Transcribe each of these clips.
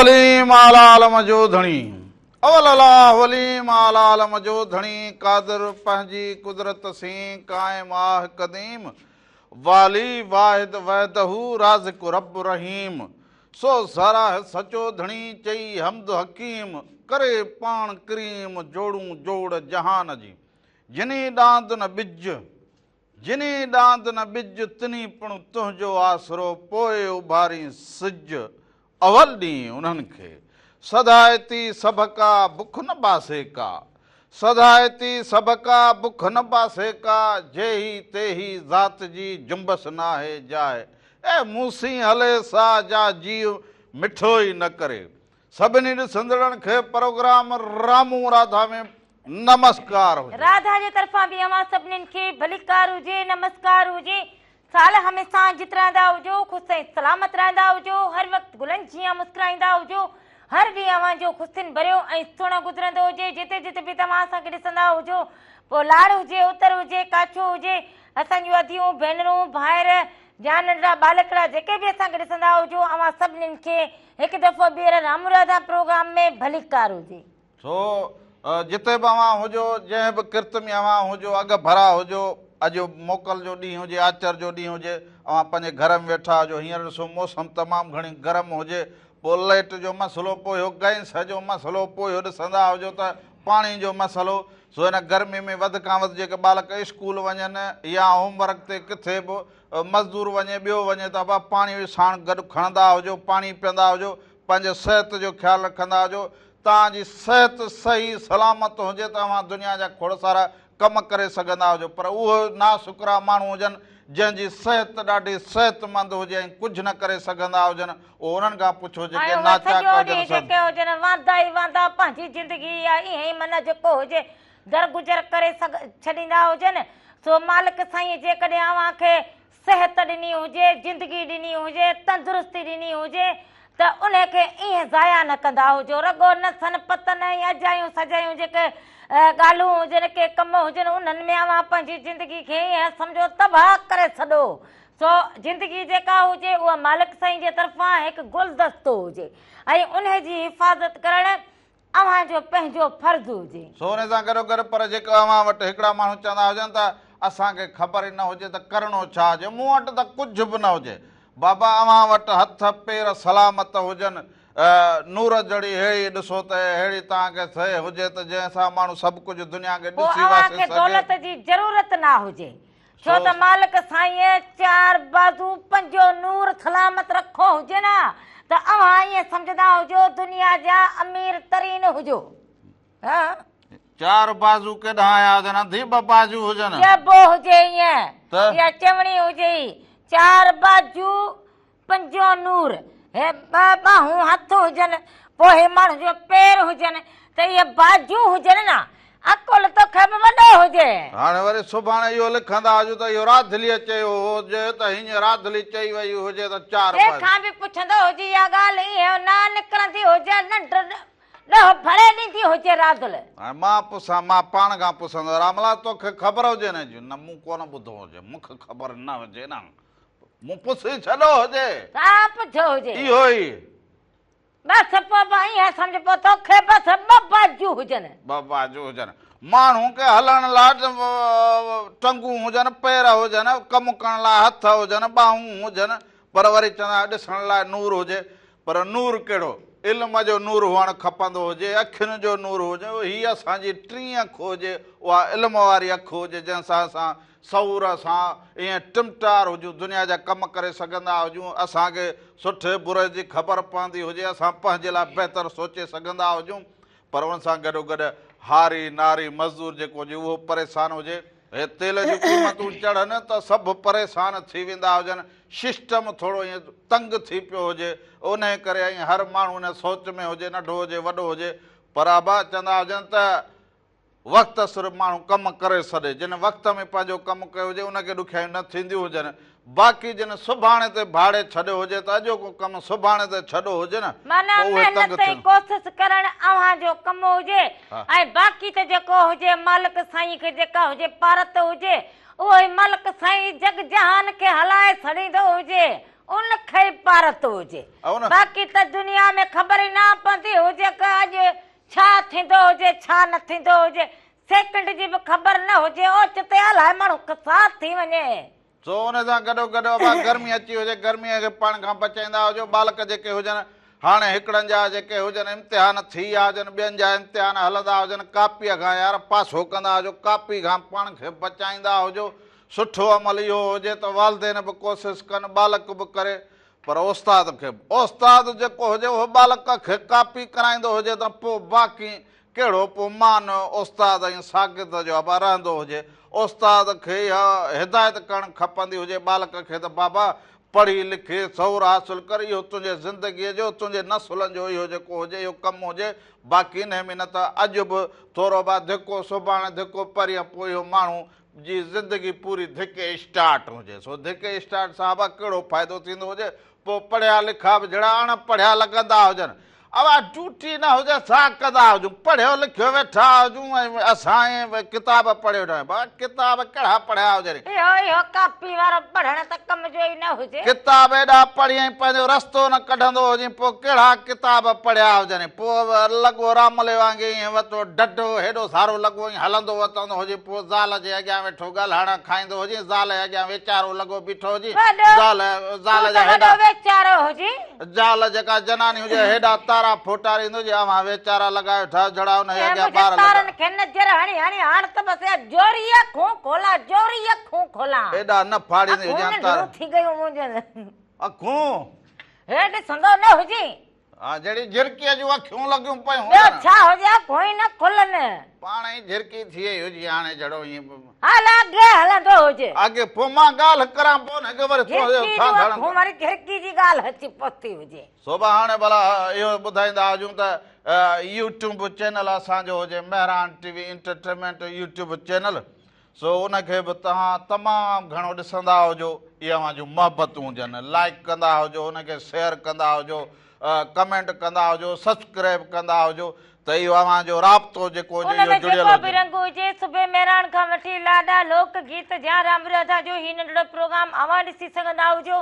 वली मालाल मजो धणी अवल अल्लाह वली मालाल मजो धणी कादर पंहिंजी कुदरत सी कायम आह कदीम वाली वाहिद वहदहू राज़िक रब रहीम सो ज़रा सचो धणी चई हमद हकीम करे पाण करीम जोड़ूं जोड़ जहान जी जिनी डांद न बिज तिनी पिणु तुंहिंजो आसरो पोइ उभारी सिज अवल ॾींहुं उन्हनि खे सदायती सबका बुख न बासे का सदायती सबका बुख न बासे का जेही तेही ज़ात जी जुंबस नाहे जाए ए मूसी हले सा जा जीव मिठो ई न करे सभिनी ॾिसंदड़नि खे प्रोग्राम रामू राधा में नमस्कार हुजे राधा जे तरफां बि अवां सभिनीनि खे भलीकार हुजे नमस्कार हुजे साल हमेशा जित रहंदा हुजो ख़ुशि ऐं सलामत रहंदा हुजो हर वक़्तु गुलनि जीअं मुस्कुराईंदा हुजो हर ॾींहुं अवां जो ख़ुशियुनि भरियो ऐं सुहिणो गुज़रंदो हुजे जिते जिते बि तव्हां असांखे ॾिसंदा हुजो पोइ लाड़ हुजे उतर हुजे काछो हुजे असांजूं अधियूं भेनरूं भाइर जान नंढड़ा बालकड़ा जेके बि असांखे ॾिसंदा हुजो अवां सभिनीनि खे हिकु दफ़ो ॿीहर रामू राधा प्रोग्राम में भलीकार हुजे सो जिते बि अवां हुजो जंहिं बि किर्त में अवां हुजो अॻ भरा हुजो अॼु मोकल जो ॾींहुं हुजे आचर जो ॾींहुं हुजे अवां पंहिंजे घर में वेठा हुजो हींअर ॾिसो मौसम तमामु घणी गरम हुजे पोइ लाइट जो मसइलो पोइ गैस जो मसइलो पोइ ॾिसंदा हुजो त पाणी जो मसइलो सो हिन गर्मी में वधि खां वधि जेके बालक स्कूल वञनि या होमवर्क ते किथे बि मज़दूर वञे ॿियो वञे त बा पाणी साण गॾु खणंदा हुजो पाणी पीअंदा हुजो पंहिंजे सिहत जो ख़्यालु रखंदा हुजो तव्हांजी सिहत सही सलामत हुजे त तव्हां दुनिया जा खोड़ सारा कम करे सघंदा हुजो पर उहो नाशुक्रा माण्हू हुजनि जंहिंजी सिहत ॾाढी सिहतमंद हुजे ऐं कुझु न करे सघंदा हुजनि उहो उन्हनि खां पुछो जेके हुजनि वांदा ई वांदा पंहिंजी ज़िंदगी आहे ईअं ई मन जेको हुजे दरगुजर करे छॾींदा हुजनि सो मालिक साईं जेकॾहिं अव्हांखे सिहत ॾिनी हुजे ज़िंदगी ॾिनी हुजे तंदुरुस्ती ॾिनी हुजे त उनखे ईअं ज़ाया न कंदा हुजो रगो नसन पतन ऐं अजायूं सजायूं जेके ॻाल्हियूं हुजनि के कम हुजनि उन्हनि में अव्हां पंहिंजी ज़िंदगी खे ईअं सम्झो तबाह करे छॾो सो ज़िंदगी जेका हुजे उहा मालिक साईं जे तरफ़ां हिकु गुलदस्तो हुजे ऐं उनजी हिफ़ाज़त करणु अव्हांजो पंहिंजो फर्ज़ु हुजे सो हुन सां गॾो गॾु पर जेका अव्हां वटि हिकिड़ा माण्हू चवंदा हुजनि त असांखे ख़बर ई न हुजे त करिणो छा हुजे मूं वटि त कुझु बि न हुजे बाबा अव्हां वटि हथ पेर सलामत हुजनि नूर जड़ी अहिड़ी ॾिसो त अहिड़ी तव्हांखे सही हुजे त जंहिंसां माण्हू सभु कुझु दुनिया खे ॾिसी दौलत जी ज़रूरत न हुजे छो त मालिक साईं चार बाज़ू पंजो नूर सलामत रखो हुजे न त अव्हां ईअं सम्झंदा हुजो दुनिया जा अमीर तरीन हुजो चार बाज़ू केॾां आया हुजनि अधी ॿ बाज़ू हुजनि हुजे ईअं या चवणी हुजे चार बाजू पंजो नूर हे ॿ ॿाहूं हथ हुजनि पोइ हे माण्हू जो पेर हुजनि त इहे बाजू हुजनि न अकुल तोखे बि वॾो हुजे हाणे वरी सुभाणे इहो लिखंदा हुजो त इहो राधलीअ चयो हुजे त हीअं राधली चई वई हुजे त चार खां बि पुछंदो हुजे इहा ॻाल्हि ईअं न निकिरंदी हुजे नंढ ॾह भरे ॾींदी हुजे राधल हाणे मां पुछां मां पाण खां पुछंदो रामला तोखे ख़बर हुजे न मूं कोन ॿुधो हुजे मूंखे ख़बर न हुजे न मूं पुछी छॾो हुजे छा पुछो हुजे इहो ई बसि पोइ ईअं सम्झ पोइ तोखे बसि ॿ बाजू हुजनि माण्हू खे हलण लाइ टंगूं हुजनि पेर हुजनि कमु करण लाइ हथ हुजनि ॿाहूं हुजनि पर वरी चवंदा ॾिसण लाइ नूर हुजे पर नूर कहिड़ो इल्म जो नूर हुअणु खपंदो हुजे अखियुनि जो नूर हुजे हीअ असांजी टीं अखि हुजे उहा इल्म वारी अखि हुजे जंहिंसां असां सऊर सां ईअं टिमटार हुजूं दुनिया जा कम करे सघंदा हुजूं असांखे सुठे बुरे जी ख़बर पवंदी हुजे असां पंहिंजे लाइ बहितर सोचे सघंदा हुजूं पर हुन सां गॾोगॾु हारी नारी मज़दूर जेको हुजे उहो परेशान हुजे हे तेल जूं क़ीमतूं चढ़नि त सभु परेशान थी वेंदा हुजनि सिस्टम थोरो ईअं तंग थी पियो हुजे उन करे ऐं हर माण्हू हिन सोच में हुजे नंढो हुजे वॾो हुजे पर आबा चवंदा हुजनि त वक़्तु सिर्फ़ु माण्हू कमु करे छॾे जिन वक़्त में पंहिंजो कमु कयो हुजे उनखे ॾुखियाई न थींदियूं हुजनि बाक़ी जिन सुभाणे ते भाड़े छॾियो हुजे त अॼोको कमु सुभाणे ते छॾो हुजे न कोशिशि करणु अव्हांजो कमु हुजे ऐं बाक़ी त जेको हुजे मालिक साईं खे जेका हुजे पारत हुजे उहो ई मालिक साईं जग जहान खे हलाए छॾींदो हुजे उनखे पारतो हुजे उन बाक़ी त दुनिया में ख़बर ई न पवंदी हुजे कि अॼु छा थींदो हुजे छा न थींदो हुजे सेकंड जी बि ख़बर न हुजे ओचिते हलाए माण्हू कसार थी वञे सो उन सां गॾोगॾु गर्मी अची हुजे गर्मीअ खे पाण खां बचाईंदा हुजो बालक जेके हुजनि हाणे हिकिड़नि जा जेके हुजनि इम्तिहान थी विया हुजनि ॿियनि जा इम्तिहान हलंदा हुजनि कापीअ खां यार पासो कंदा हुजो कापी खां पाण खे बचाईंदा हुजो सुठो अमल इहो हुजे त वालदेन बि कोशिशि कनि बालक बि करे पर उस्ताद जेको हुजे उहो बालक खे कापी कराईंदो हुजे त पोइ बाक़ी कहिड़ो पोइ मान उस्ताद ऐं शागिर्द जो अबा रहंदो हुजे उस्ताद खे इहा हिदायत करणु खपंदी हुजे बालक खे त बाबा पढ़ी लिखी सहुर हासिल कर इहो तुंहिंजे ज़िंदगीअ जो तुंहिंजे नसुलनि जो इहो जेको हुजे इहो कमु हुजे बाक़ी न में न त अॼु बि थोरो बा धिको सुभाणे धिको परीहं पोइ इहो माण्हू जी ज़िंदगी पूरी धिके स्टार्ट हुजे सो धिके स्टार्ट सां बि कहिड़ो फ़ाइदो थींदो हुजे पोइ पढ़िया लिखिया बि जहिड़ा अणपढ़िया लॻंदा हुजनि अब ड्यूटी न हुजे छा कंदा हुजूं पढ़ियो लिखियो वेठा हुजूं ऐं असां किताब पढ़ियो न किताब कहिड़ा पढ़िया हुजनि इहो कापी वारो पढ़ण त कम जो ई न हुजे किताब एॾा पढ़ियईं पंहिंजो रस्तो न कढंदो हुजे पोइ कहिड़ा किताब पढ़िया हुजनि पोइ लॻो रामले वांगुरु ईअं वरितो डढो हेॾो सारो लॻो ईअं हलंदो वतंदो हुजे पोइ ज़ाल जे अॻियां वेठो ॻाल्हाइण खाईंदो हुजे ज़ाल जे अॻियां वीचारो लॻो बीठो हुजे ज़ाल जा हेॾा वीचारो हुजे ज़ाल जेका जनानी हुजे हेॾा तारा फोटारींदो जे अवां वीचारा लॻायो ठा जड़ा हुन जे अॻियां ॿार तारनि खे नज़र हणी हणी हाण त बसि जोरी अखूं खोला जोरी अखूं खोला हेॾा न फाड़ींदी हुजे तार थी गयूं मुंहिंजो अखूं हे ॾिसंदो न हुजे हा जहिड़ी झिरकीअ जूं अखियूं लॻियूं पयूं ॿियो छा हुजे कोई न खुलनि पाण ई झिरकी थी वई हुजे हाणे जहिड़ो ईअं हल अॻे हलंदो हुजे अॻे पोइ मां ॻाल्हि करां पोइ न ख़बर वरी झिरकी जी ॻाल्हि अची पहुती हुजे सोभा हाणे भला इहो ॿुधाईंदा हुजूं त यूट्यूब चैनल असांजो हुजे Mehran TV entertainment YouTube channel so उनखे बि तव्हां तमामु घणो ॾिसंदा हुजो इहे अव्हां जूं मोहबतूं हुजनि लाइक कंदा हुजो उनखे शेयर कंदा हुजो कमेंट कंदा हुजो सब्सक्राइब कंदा हुजो त इहो अव्हां जो राब्तो जेको बि रंग हुजे सुबुह मेहरान खां वठी लाॾा लोक गीत या राम राधा जो ही नंढड़ो प्रोग्राम अव्हां ॾिसी सघंदा हुजो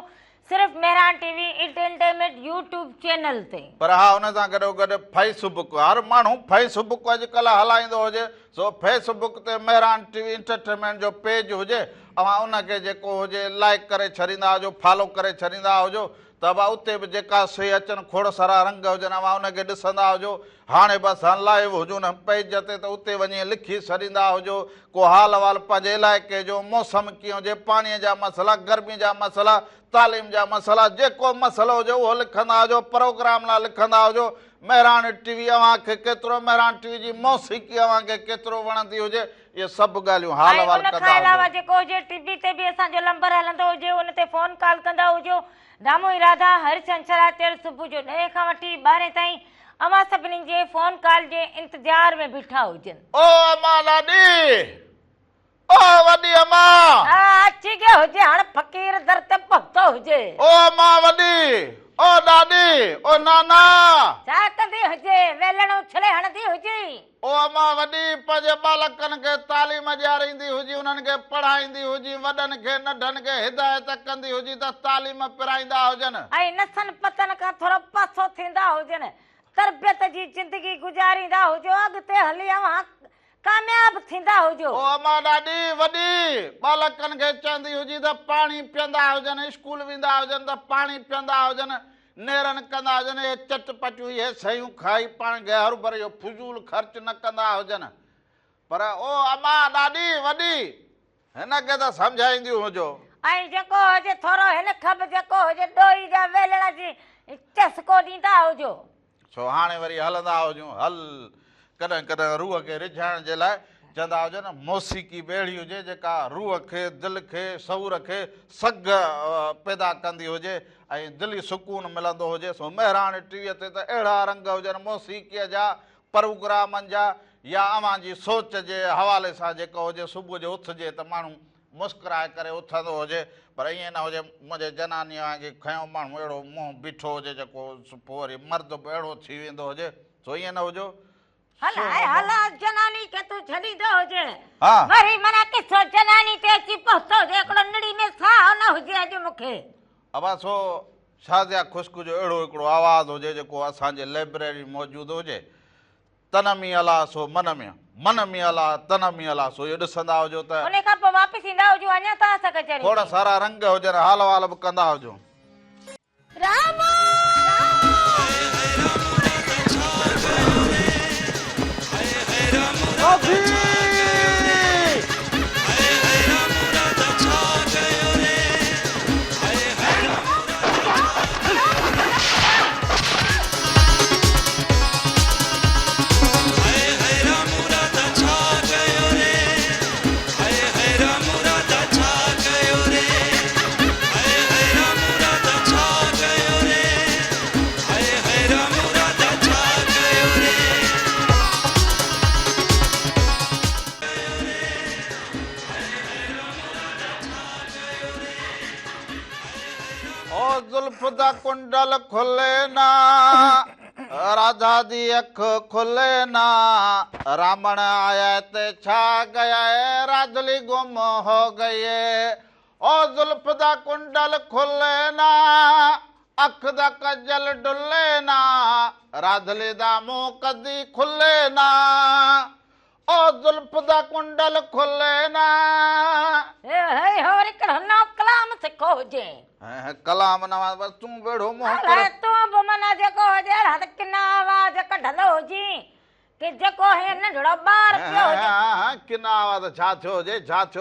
सिर्फ़ Mehran TV entertainment YouTube channel ते पर हा उन सां गॾोगॾु फेसबुक हर माण्हू फेसबुक अॼुकल्ह हलाईंदो हुजे सो फेसबुक ते मेहरान टीवी एंटरटेनमेंट जो पेज हुजे अव्हां उनखे जेको हुजे लाइक करे छॾींदा हुजो फॉलो करे छॾींदा हुजो त बि उते बि जेका शइ अचनि खोड़ सारा रंग हुजनि अव्हां उनखे ॾिसंदा हुजो हाणे बि असां लाइव हुजूं न पेज ते त उते वञी लिखी छॾींदा हुजो को हाल वाल पंहिंजे इलाइक़े जो मौसम कीअं हुजे पाणीअ जा मसइला गर्मी जा मसइला तालीम जा मसइला जेको मसइलो हुजे उहो लिखंदा हुजो प्रोग्राम लाइ लिखंदा हुजो मेहरान टीवी अव्हांखे केतिरो मेहरान टीवी जी मौसीक़ी अव्हांखे केतिरो वणंदी हुजे इहे सभु ॻाल्हियूं हाल वाल कंदा अलावा जेको हुजे टीवी ते बि असांजो नंबर हलंदो हुजे उन ते फोन कॉल कंदा हुजो दामू राधा हर छंछरु सुबुह जो 9 खां वठी 12 ताईं अव्हां सभिनी जे फोन कॉल जे इंतजार में बीठा हुजनि ओ अम्मा लाडी ओ वॾी अम्मा अची गयो हुजे हाणे फ़क़ीर दर ते पहुतो हुजे ओ अम्मा वॾी ओ ॾाॾी ओ नाना छा कंदी हुजे वेलण उछले हणंदी हुजे ओ अम्मा वॾी पंहिंजे बालकनि खे तालीम ॾियारींदी हुजी उन्हनि खे पढ़ाईंदी हुजी वॾनि खे नंढनि खे हिदायत कंदी हुजी त तालीम पिराईंदा हुजनि ऐं नसन पतन खां थोरो पासो थींदा हुजनि तरबियत जी ज़िंदगी गुज़ारींदा हुजो अॻिते हली अव्हां कामयाब थींदा हुजो ओ अम्मा ॾाॾी वॾी बालकनि खे चवंदी हुजी त पाणी पीअंदा हुजनि स्कूल वेंदा हुजनि त पाणी पीअंदा हुजनि नेरनि कंदा हुजनि इहे चटपटियूं इहे शयूं खाई पाण खे हर भर इहो फुज़ूल ख़र्च न कंदा हुजनि पर ओ अम्मा ॾाॾी वॾी हिनखे त सम्झाईंदियूं हुजो ऐं जेको हुजे थोरो हिन खां बि जेको हुजे ॾोही जा वेलण जी चस्को ॾींदा हुजो छो हाणे वरी हलंदा हुजूं हल कॾहिं कॾहिं रूह खे रिझाइण जे लाइ चवंदा हुजनि मौसीक़ी ॿेड़ी हुजे जेका रूह खे दिलि खे सहुर खे सग पैदा कंदी हुजे ऐं दिली सुकून मिलंदो हुजे सो मेहरान टीवीअ ते त अहिड़ा रंग हुजनि मौसीक़ीअ जा प्रोग्रामनि जा या अव्हां जी सोच जे हवाले सां जेको हुजे सुबुह जो उथिजे त माण्हू मुस्कुराए करे उथंदो हुजे पर ईअं न हुजे मुंहिंजे जनानीअ वांगुरु खयों माण्हू अहिड़ो मुंहुं बीठो हुजे जेको पोइ वरी मर्द बि अहिड़ो थी वेंदो हुजे सो ईअं न हुजो जनानी के तू छॾींदो हुजे वरी मना किथो जनानी ते अची पहुतो हुजे हिकिड़ो नड़ी में साह न हुजे अॼु मूंखे अबा सो शादिया खुश्क जो अहिड़ो हिकिड़ो आवाज़ हुजे जेको असांजे लाइब्रेरी मौजूदु हुजे। तन में अला सो मन में अला तन में अला सो इहो ॾिसंदा हुजो त उन खां पोइ वापसि ईंदा हुजो अञा तव्हां सां कचहरी थोरा सारा रंग हुजनि हाल वाल बि कंदा हुजो। राम ओ जुल्फ दा कुंडल खुले ना राधा दी अख खुले ना रावण आया ते छा गया है राधली गुम हो गई है। ओ जुल्फ दा कुंडल खुले ना अख दा कजल डुले ना राधली दा मुंह कदी खुले ना। ओ जुल्फ दा कुंडल खुले ना हे होर हिकिड़ो नओं कलाम सिखो हुजे। कलाम नवाज़ बस तूं वेड़ो मुंह अलाए तूं बि माना जेको हुजे अहिड़ा त किना आवाज़ कढंदो हुजी कि जेको हे नंढड़ो ॿार पियो हुजे। किना आवाज़ छा थियो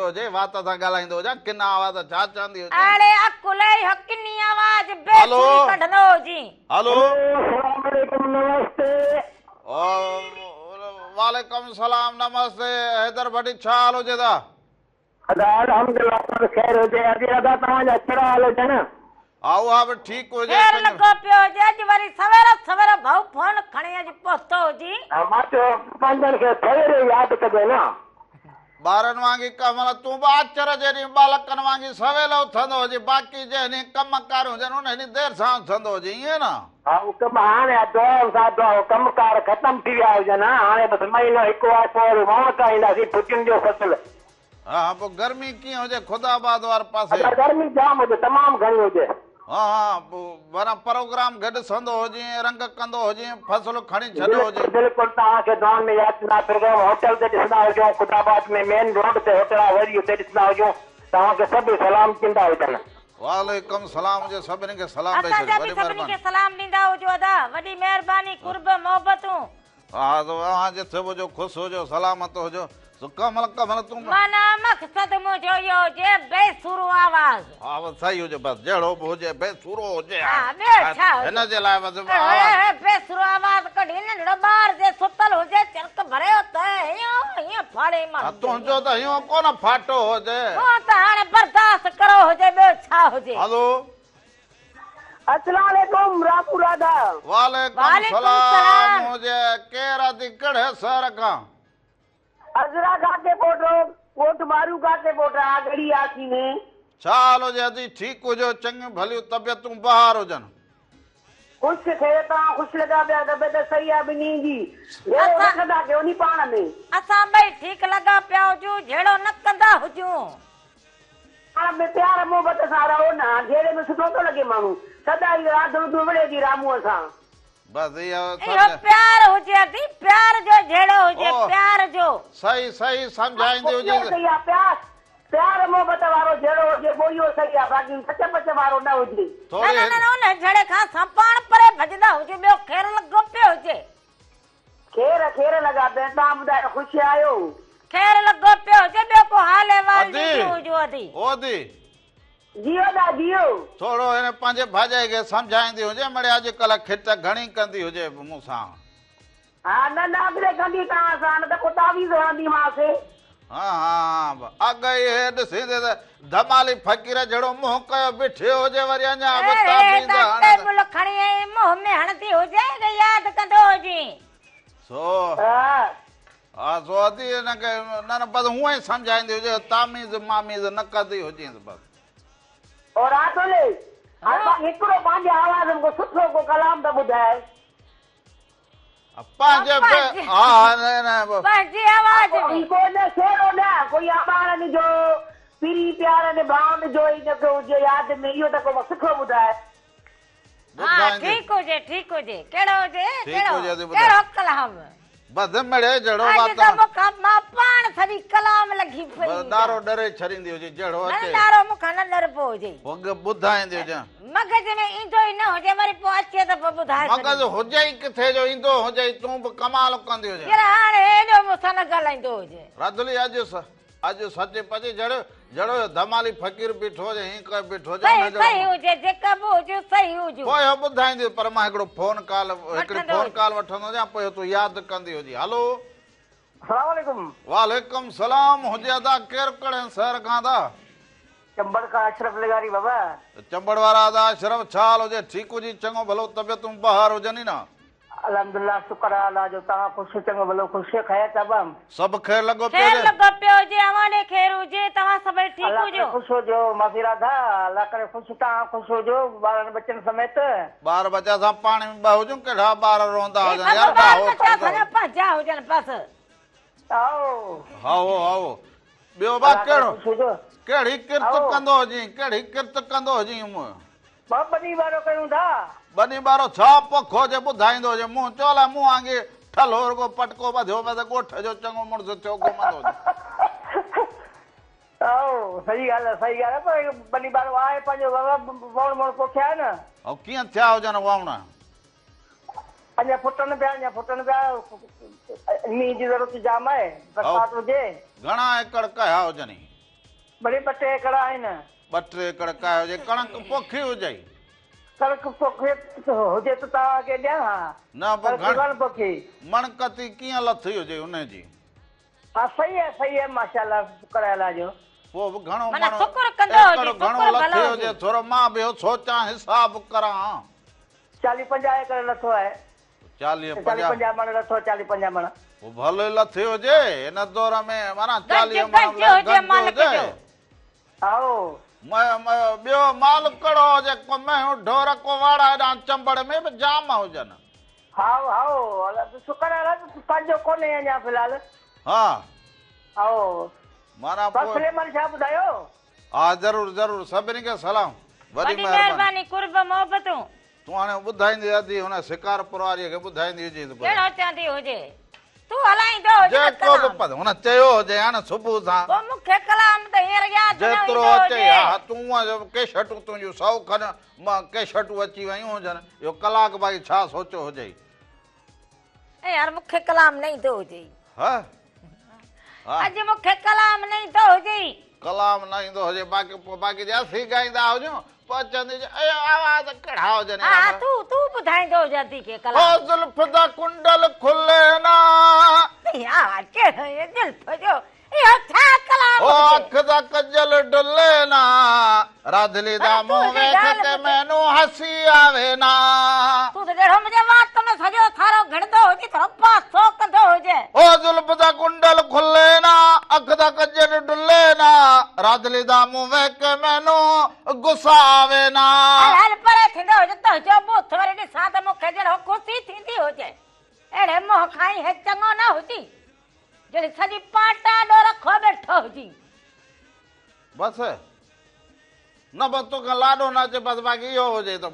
हुजे वात सां ॻाल्हाईंदो हुजां किना आवाज़ छा चवंदी हुजे। अड़े अकुले हो किनी आवाज़ बेसुरी कढंदो हुजी। हेलो अस्सलाम वालेकुम नमस्ते। वालेकुम सलाम नमस्ते हैदर भट्टी छा हाल हुजे ता? अल्हम्दुलिल्लाह सब खैर हुजे। अॼु दादा तव्हांजा कहिड़ा हाल हुजे न? हा बि ठीकु हुजे। केरु लॻो पियो हुजे अॼु वरी सवेर सवेर भाऊ फोन खणी अॼु पहुतो हुजी। मां चयो पंहिंजनि खे सवेरे यादि कजे न। ॿारनि वांगी कमल तूं बि आचर जहिड़ी बालकनि वांगी सवेल उथंदो हुजे बाक़ी जंहिं कम कार हुजनि उन देरि सां उथंदो हुजे ईअं न। हा कम हाणे कमकार ख़तम थी विया हुजनि हाणे बसि महीनो हिकु आहे पोइ रौनक ईंदासीं भुॼनि जो फसल। हा पोइ गर्मी कीअं हुजे ख़ुदाबाद वारे पासे? गर्मी जाम हुजे तमामु घणी हुजे। हा पोइ वरा प्रोग्राम गॾु संदो हुजे रंग कंदो हुजे फसल खणी छॾियो हुजे। बिल्कुलु तव्हांखे दुआनि में यादि कंदा प्रोग्राम होटल ते ॾिसंदा हुजूं ख़ुदाबाद में मेन रोड ते होटल आहे वरी हुते ॾिसंदा हुजूं तव्हांखे सभु सलाम कंदा हुजनि। वालेकुम सलाम हुजे सभिनी खे सलाम ॾेई असांजा छॾियो बि वॾी सभिनी खे महिरबानी। सलाम ॾींदा हुजो अदा वॾी महिरबानी कुर्ब मोहबतूं। हा तव्हां जिथे हुजो ख़ुशि हुजो सलामत हुजो कमल कमल तूं माना मक़सद मुंहिंजो इहो हुजे बेसुरो आवाज़। हा बसि सही हुजे बसि जहिड़ो बि हुजे बेसुरो हुजे हा ॿियो छा हुजे? हिन जे लाइ बसि आवाज़ बेसुरो आवाज़ कढी नंढड़ो ॿार जे सुतल हुजे चिरक भरियो त हीअं फाड़े मां तुंहिंजो त हीअं कोन फाटो हुजे त हाणे बर्दाश्त करो हुजे ॿियो छा हुजे। हलो अस्सलाम वालेकुम रामू राधा। वालेकुम सलाम हुजे केरु अथई कहिड़े शहर खां? अजरा काके पोटो कोट मारू काके पोटा आगड़ी आसी में। छा हाल हुजे अथई ठीकु हुजो चङियूं भलियूं तबियतूं बहार हुजनि। खुश थे तव्हां ख़ुशि लॻा पिया तबियत सही आहे ॿिन्ही जी जहिड़ो न कंदा कयो नी पाण में। असां ॿई ठीकु लॻा पिया हुजूं जहिड़ो न कंदा हुजूं। पाण में प्यार मोहबत सां रहो न जहिड़े में सुठो थो लॻे माण्हू सदा ई रात विड़े थी रामूअ सां। बसि इहो प्यार हुजे अथई प्यार जो जहिड़ो हुजे प्यार जो सही सही सम्झाईंदी हुजे सही आहे प्यार मोहबत वारो जहिड़ो हुजे पोइ इहो सही आहे बाक़ी सच पच वारो न हुजे। न उन जहिड़े खां असां पाण परे भॼंदा हुजे ॿियो ख़ैरु लॻो पियो हुजे। खेर लॻा पिया तव्हां ॿुधायो ख़ुशि आहियो? ख़ैरु लॻो पियो हुजे ॿियो को हाल अहिवाल हुजो अथई। ओदी जियो दा जियो थोरो हिन पंहिंजे भाॼाई खे सम्झाईंदी हुजे मिड़े अॼुकल्ह खिट घणी कंदी हुजे मूंसां। हा न अॻिते कंदी तव्हां सां न त पोइ तावीज़ हणंदीमांसि। हा अॻ इहे ॾिसींदे त धमाली फ़क़ीर जहिड़ो मुंहुं कयो बीठियो हुजे वरी अञा खणी मुंहं में हणंदी हुजे यादि कंदो हुजे सो हा सो अदी हिनखे न बसि हूअं ई सम्झाईंदी हुजे तामीज़ मामीज़ न कंदी हुजे बसि। और आतोले हिकिड़ो पंहिंजे आवाज़ में सुठो को कलाम त ॿुधाए। पंहिंजे हा न पंहिंजी आवाज़ कोई न शेरो न कोई अबाणनि जो पीरी प्यार निभाउण जो ई न को हुजे यादि में इहो त को सुठो ॿुधाए। हाँ ठीक हो जे केड़ो हो जे ठीक हो जे तो बता। केड़ो कलाम बस मेरे जड़ो आज बात त मुखा मां पाण सॼी कलाम लगी पई दारो डरे छरींदी हुजे जड़ो न अचे नारो मुखा न डरबो हुजे वग ॿुधाईंदी हुजे मगज में ईंदो ई न हुजे वरी पोइ अचे त पोइ ॿुधाए मगज हुजे ई किथे जो ईंदो हुजे ई तूं बि कमाल कंदी हुजे यार हाणे हेॾो मूंसां न ॻाल्हाईंदो हुजे राधुली अॼु सच पचे जड़ो धमाली फ़कीर बीठो हुजे हीं कर बीठो हुजे सही सही हुजे जेका बि हुजे सही हुजे पोइ ॿुधाईंदी पर मां हिकिड़ी फोन कॉल वठंदो हुजां पोइ तूं यादि कंदी हुजे हलो अस्सलाम वालेकुम। वालेकुम सलाम हुजे अदा केरु कड़े शहर खां था चंबड़ का अशरफ लगारी बाबा। चंबड़ वारा अदा शरफ छाल हुजे ठीक हुजी चङो भलो तबियतूं बहार हुजनि न अल्हम्दुलिल्लाह शुक्र आहे अल्लाह जो तव्हां ख़ुशि चङो भलो ख़ुशि ख़ैर तमामु सभु ख़ैर लॻो पियो ख़ैर हुजे लॻो पियो हुजे अवां ख़ैर हुजे तव्हां सभई ठीक अल्लाह हुजो करे ख़ुशि हुजो माफ़ी राधा अल्लाह करे ख़ुशि तव्हां ख़ुशि हुजो ॿारनि बच्चनि समेत। ॿार बच्चा सां पाण में ॿ हुजूं कहिड़ा ॿार रोंदा हुजनि यार बार बच्चा सॼा पंहिंजा हुजनि बसि आओ हाओ ॿियो बा कहिड़ो ख़ुशि हुजो। कहिड़ी किरत आओ। कंदो हुजी कहिड़ी किरत कंदो हुजी ॿ वारो कयूं था। बनी बारो छा पोख हुजे ॿुधाईंदो हुजे मुंहुं चोला मुंहुं वांगे ठलो रुगो पटको ॿधियो पियो त ॻोठ जो चङो मुड़ुस थियो घुमंदो हुजे आओ सही ॻाल्हि आहे पर बनी वारो आहे पंहिंजो वण वण पोखिया आहे न ऐं कीअं थिया हुजनि वावण अञा फुटनि पिया मींहं जी ज़रूरत जाम आहे बरसाति हुजे। घणा एकड़ कया हुजनि वरी 2 टे एकड़ आहिनि 2 टे एकड़ कया हुजे कणक पोखी हुजे कणक पोखे हुजे त तव्हांखे ॾियां हा न कणक पोखी मणकती कीअं लथी हुजे हुनजी हा सही आहे माशाल्लाह शुक्र आहे अल्लाह जो। पोइ बि घणो माना माण्हू शुक्र कंदो हुजे, एकड़ घणो शुक्र लथी भलो हुजे हुजे। थोरो मां ॿियो सोचां हिसाब करां 40-50 एकड़ लथो आहे 40-50 40-50 मण लथो 40-50 मण पोइ भले लथी हुजे हिन दौर में माना गज 40 गज हुजे मालिक जो आओ ॿियो माल कड़ो हुजे को महूं ढोर को वाड़ा हेॾां चंबड़ में बि जाम हुजनि हाओ शुक्र आहे अल्लाह पंहिंजो कोन्हे अञा फ़िलहाल। हा आओ माना बस सुलेमान छा ॿुधायो। हा ज़रूर सभिनी खे सलाम वॾी वॾी महिरबानी महिरबानी कुर्ब मोहबतूं तूं हाणे ॿुधाईंदी अदी हुन शिकारपुर वारीअ खे ॿुधाईंदी हुजे केड़ो चवंदी हुजे तूं हलाईंदो हुजे न जेको बि कलाम। हुन चयो हुजे हाणे सुबुह सां पोइ मूंखे कलाम त हींअर यादि न जेतिरो ईंदो अचे हुजे। हा तूं केशटूं तुंहिंजूं 100 खनि मां केशटूं अची वियूं हुजनि इहो कलाक भाई छा सोचियो हुजे ऐं यार मूंखे कलाम न ईंदो हुजे हा हा अॼु मूंखे कलाम न ईंदो हुजे कलाम न ईंदो हुजे बाक़ी जे असीं ॻाईंदा हुजूं पोइ चवंदी आवाज़ कहिड़ा हुजनि हा तूं ॿुधाईंदो हुजे अदी खे ओ कलाम ज़ुल्फ़ दा कुंडल खुले ना हा कहिड़ो इहो जुल्फ़ जो इहो छा कलाम ओ हुजे? अख दा कजल डुले ना राधली दा अरे तूं मुंहुं जी वेख ॻाल्हि ते ॿुध। मैनू हसी आवे ना तूं त जहिड़ो मुंहिंजे वात में सॼो थारो घिड़ंदो हुजे थोरो पासो कंदो हुजे ओ ज़ुल्फ़ दा कुंडल खुले ना अख दा कजल डुले ना राधली दा मुंहुं वेख के मैनू गुस्सा आवे ना हल परे थींदो हुजे त जो बूथ वरी ॾिसां त मूंखे जहिड़ो ख़ुशी थींदी हुजे अहिड़े मोह खां ई हे चङो न हुजी जहिड़ी सॼी पाटा ॾो रखो वेठो हुजी बस न बस तोखे लाॾो न अचे बसि बाक़ी इहो हुजे त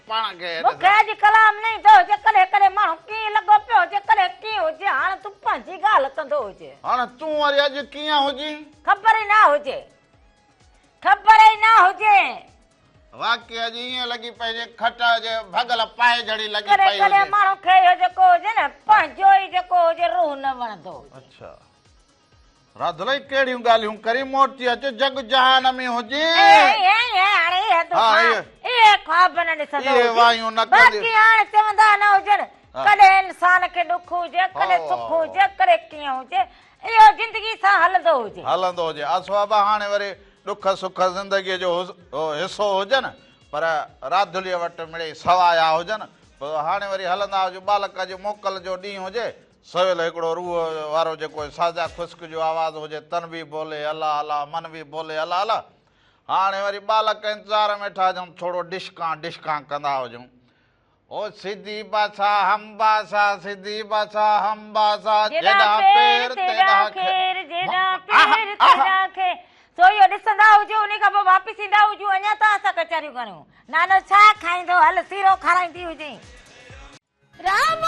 पाण खे मूंखे अॼु कलाम न ईंदो हुजे कॾहिं कॾहिं माण्हू कीअं लॻो पियो हुजे कॾहिं कीअं हुजे हाणे तूं पंहिंजी ॻाल्हि कंदो हुजे हाणे तूं वरी अॼु कीअं हुजी ख़बर ई न हुजे ख़बर ई न हुजे वाक़ई अॼु ईअं लॻी पई जे खट जे भगल पाए जड़ी लॻी कॾहिं पई कॾहिं हुजे माण्हू खे इहो जेको हुजे न पंहिंजो ई जेको हुजे रूह न वणंदो हुजे अच्छा राधुलाई कहिड़ियूं ॻाल्हियूं करी मोटी अचो जग जहान में हुजे हाणे इहे ख्वाब न ॾिसंदो इहे हुजे। वायूं न बाक़ी कंदी हाणे चवंदा न हुजनि हा। कॾहिं इंसान खे ॾुख हुजे कॾहिं हा। सुख हुजे कॾहिं कीअं हुजे इहो ज़िंदगी सां हलंदो हुजे हलंदो हुजे असबाब हाणे वरी ॾुख सुख ज़िंदगीअ जो हिसो हुजनि पर राधुलीअ वटि मिड़ई सवाया हुजनि पोइ हाणे वरी हलंदा हुजूं बालक जो मोकल जो ॾींहुं हुजे सवेल हिकिड़ो रूह वारो जेको साजा खुश्क जो आवाज़ हुजे तन बि बोले अला अला मन बि बोले अला अला हाणे वरी बालक इंतज़ार में वेठा हुजूं थोरो डिशकां कंदा हुजूं ओ सिधी बाछा हम बाछा सिधी बाछा हम बाछा जेड़ा पेर तेरा खेर जेड़ा पेर तेरा खेर सो इहो ॾिसंदा हुजो उन खां पोइ वापसि ईंदा हुजो अञा त असां कचरियूं करियूं नानो छा खाईंदो हल सीरो खाराईंदी हुजे राम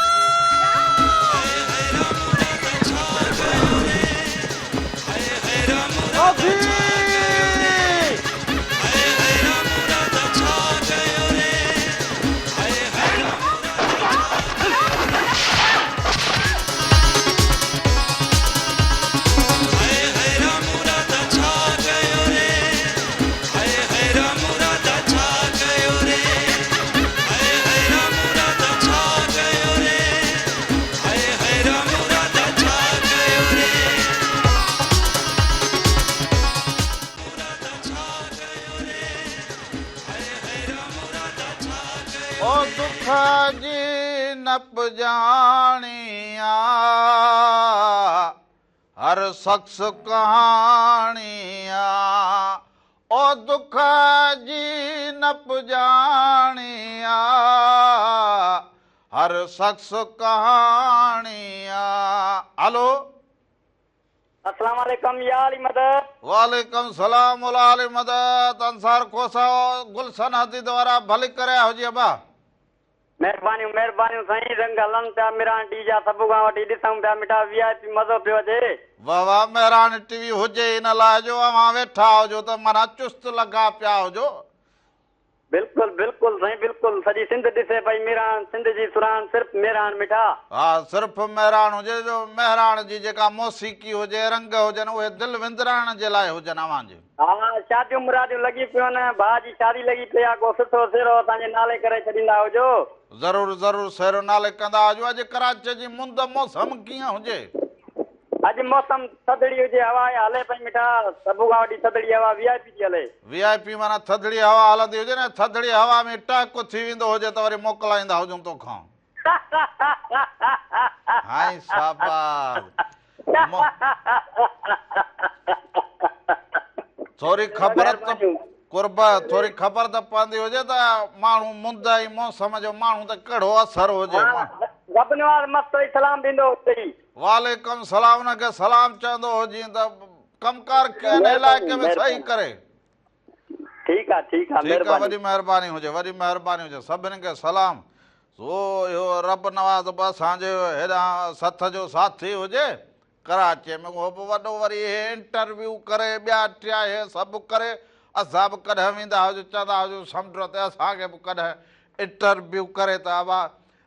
ओ दुख जी नप जानिया हर शख्स कहानिया ओ दुख जी नप जानिया हर शख्स कहानिया। हेलो अस्सलाम वालेकुम या अली मदद। वालेकुम सलाम वाले मदद अंसार खोसा गुलशन हदी द्वारा भली करे हुजे अबा महिरबानियूं महिरबानियूं साईं रंग हलनि पिया मिरान टी जा सभु खां वठी ॾिसूं पिया मिठा वीआईपी मज़ो पियो अचे। वाह वाह मेहरान टीवी हुजे इन लाइ जो अवां वेठा हुजो त माना चुस्त लॻा पिया हुजो। बिल्कुलु बिल्कुलु साईं बिल्कुलु सॼी सिंध ॾिसे पई मिरान सिंध जी सुरान सिर्फ़ु मेहरान मिठा। हा सिर्फ़ु मेहरान हुजे जो मेहरान जी जेका मौसीक़ी हुजे रंग हुजनि उहे दिलि विंदराइण जे लाइ हुजनि अवां जे। हा शादियूं मुरादियूं लॻी पियूं आहिनि भाउ जी शादी लॻी पई आहे को सुठो सिरो तव्हांजे नाले करे छॾींदा हुजो। ज़रूरु ज़रूरु सेरो नाले कंदा हुजो। अॼु कराची जी मुंद मौसम कीअं हुजे? अॼु मौसम थधड़ी हुजे हवा हले पई मिठा सभु खां वॾी थधड़ी हवा वीआईपी थी हले। वीआईपी माना थधड़ी हवा हलंदी हुजे न थधड़ी हवा में टहको थी वेंदो हुजे त वरी मोकिलाईंदा हुजूं तोखां। हाय शाबाश थोरी ख़बर त कुर्ब थोरी ख़बर त पवंदी हुजे त माण्हू मुंद ऐं मौसम जो माण्हू त कहिड़ो असरु हुजे। मस्त सलाम ॾींदो हुजे। वालेकुम सलाम हुनखे सलाम चवंदो हुजे त कमकार कीअं इलाइक़े में सही करे। ठीकु आहे ठीकु आहे ठीकु आहे वॾी महिरबानी हुजे सभिनी खे सलाम। सो इहो रब नवाज़ बि असांजो हेॾां सथ जो साथी हुजे कराची में उहो बि वॾो वरी इंटरव्यू करे ॿिया टिया हे सभु करे असां बि कॾहिं वेंदा हुजूं चवंदा हुजूं समुंड ते असांखे बि कॾहिं इंटरव्यू करे त अबा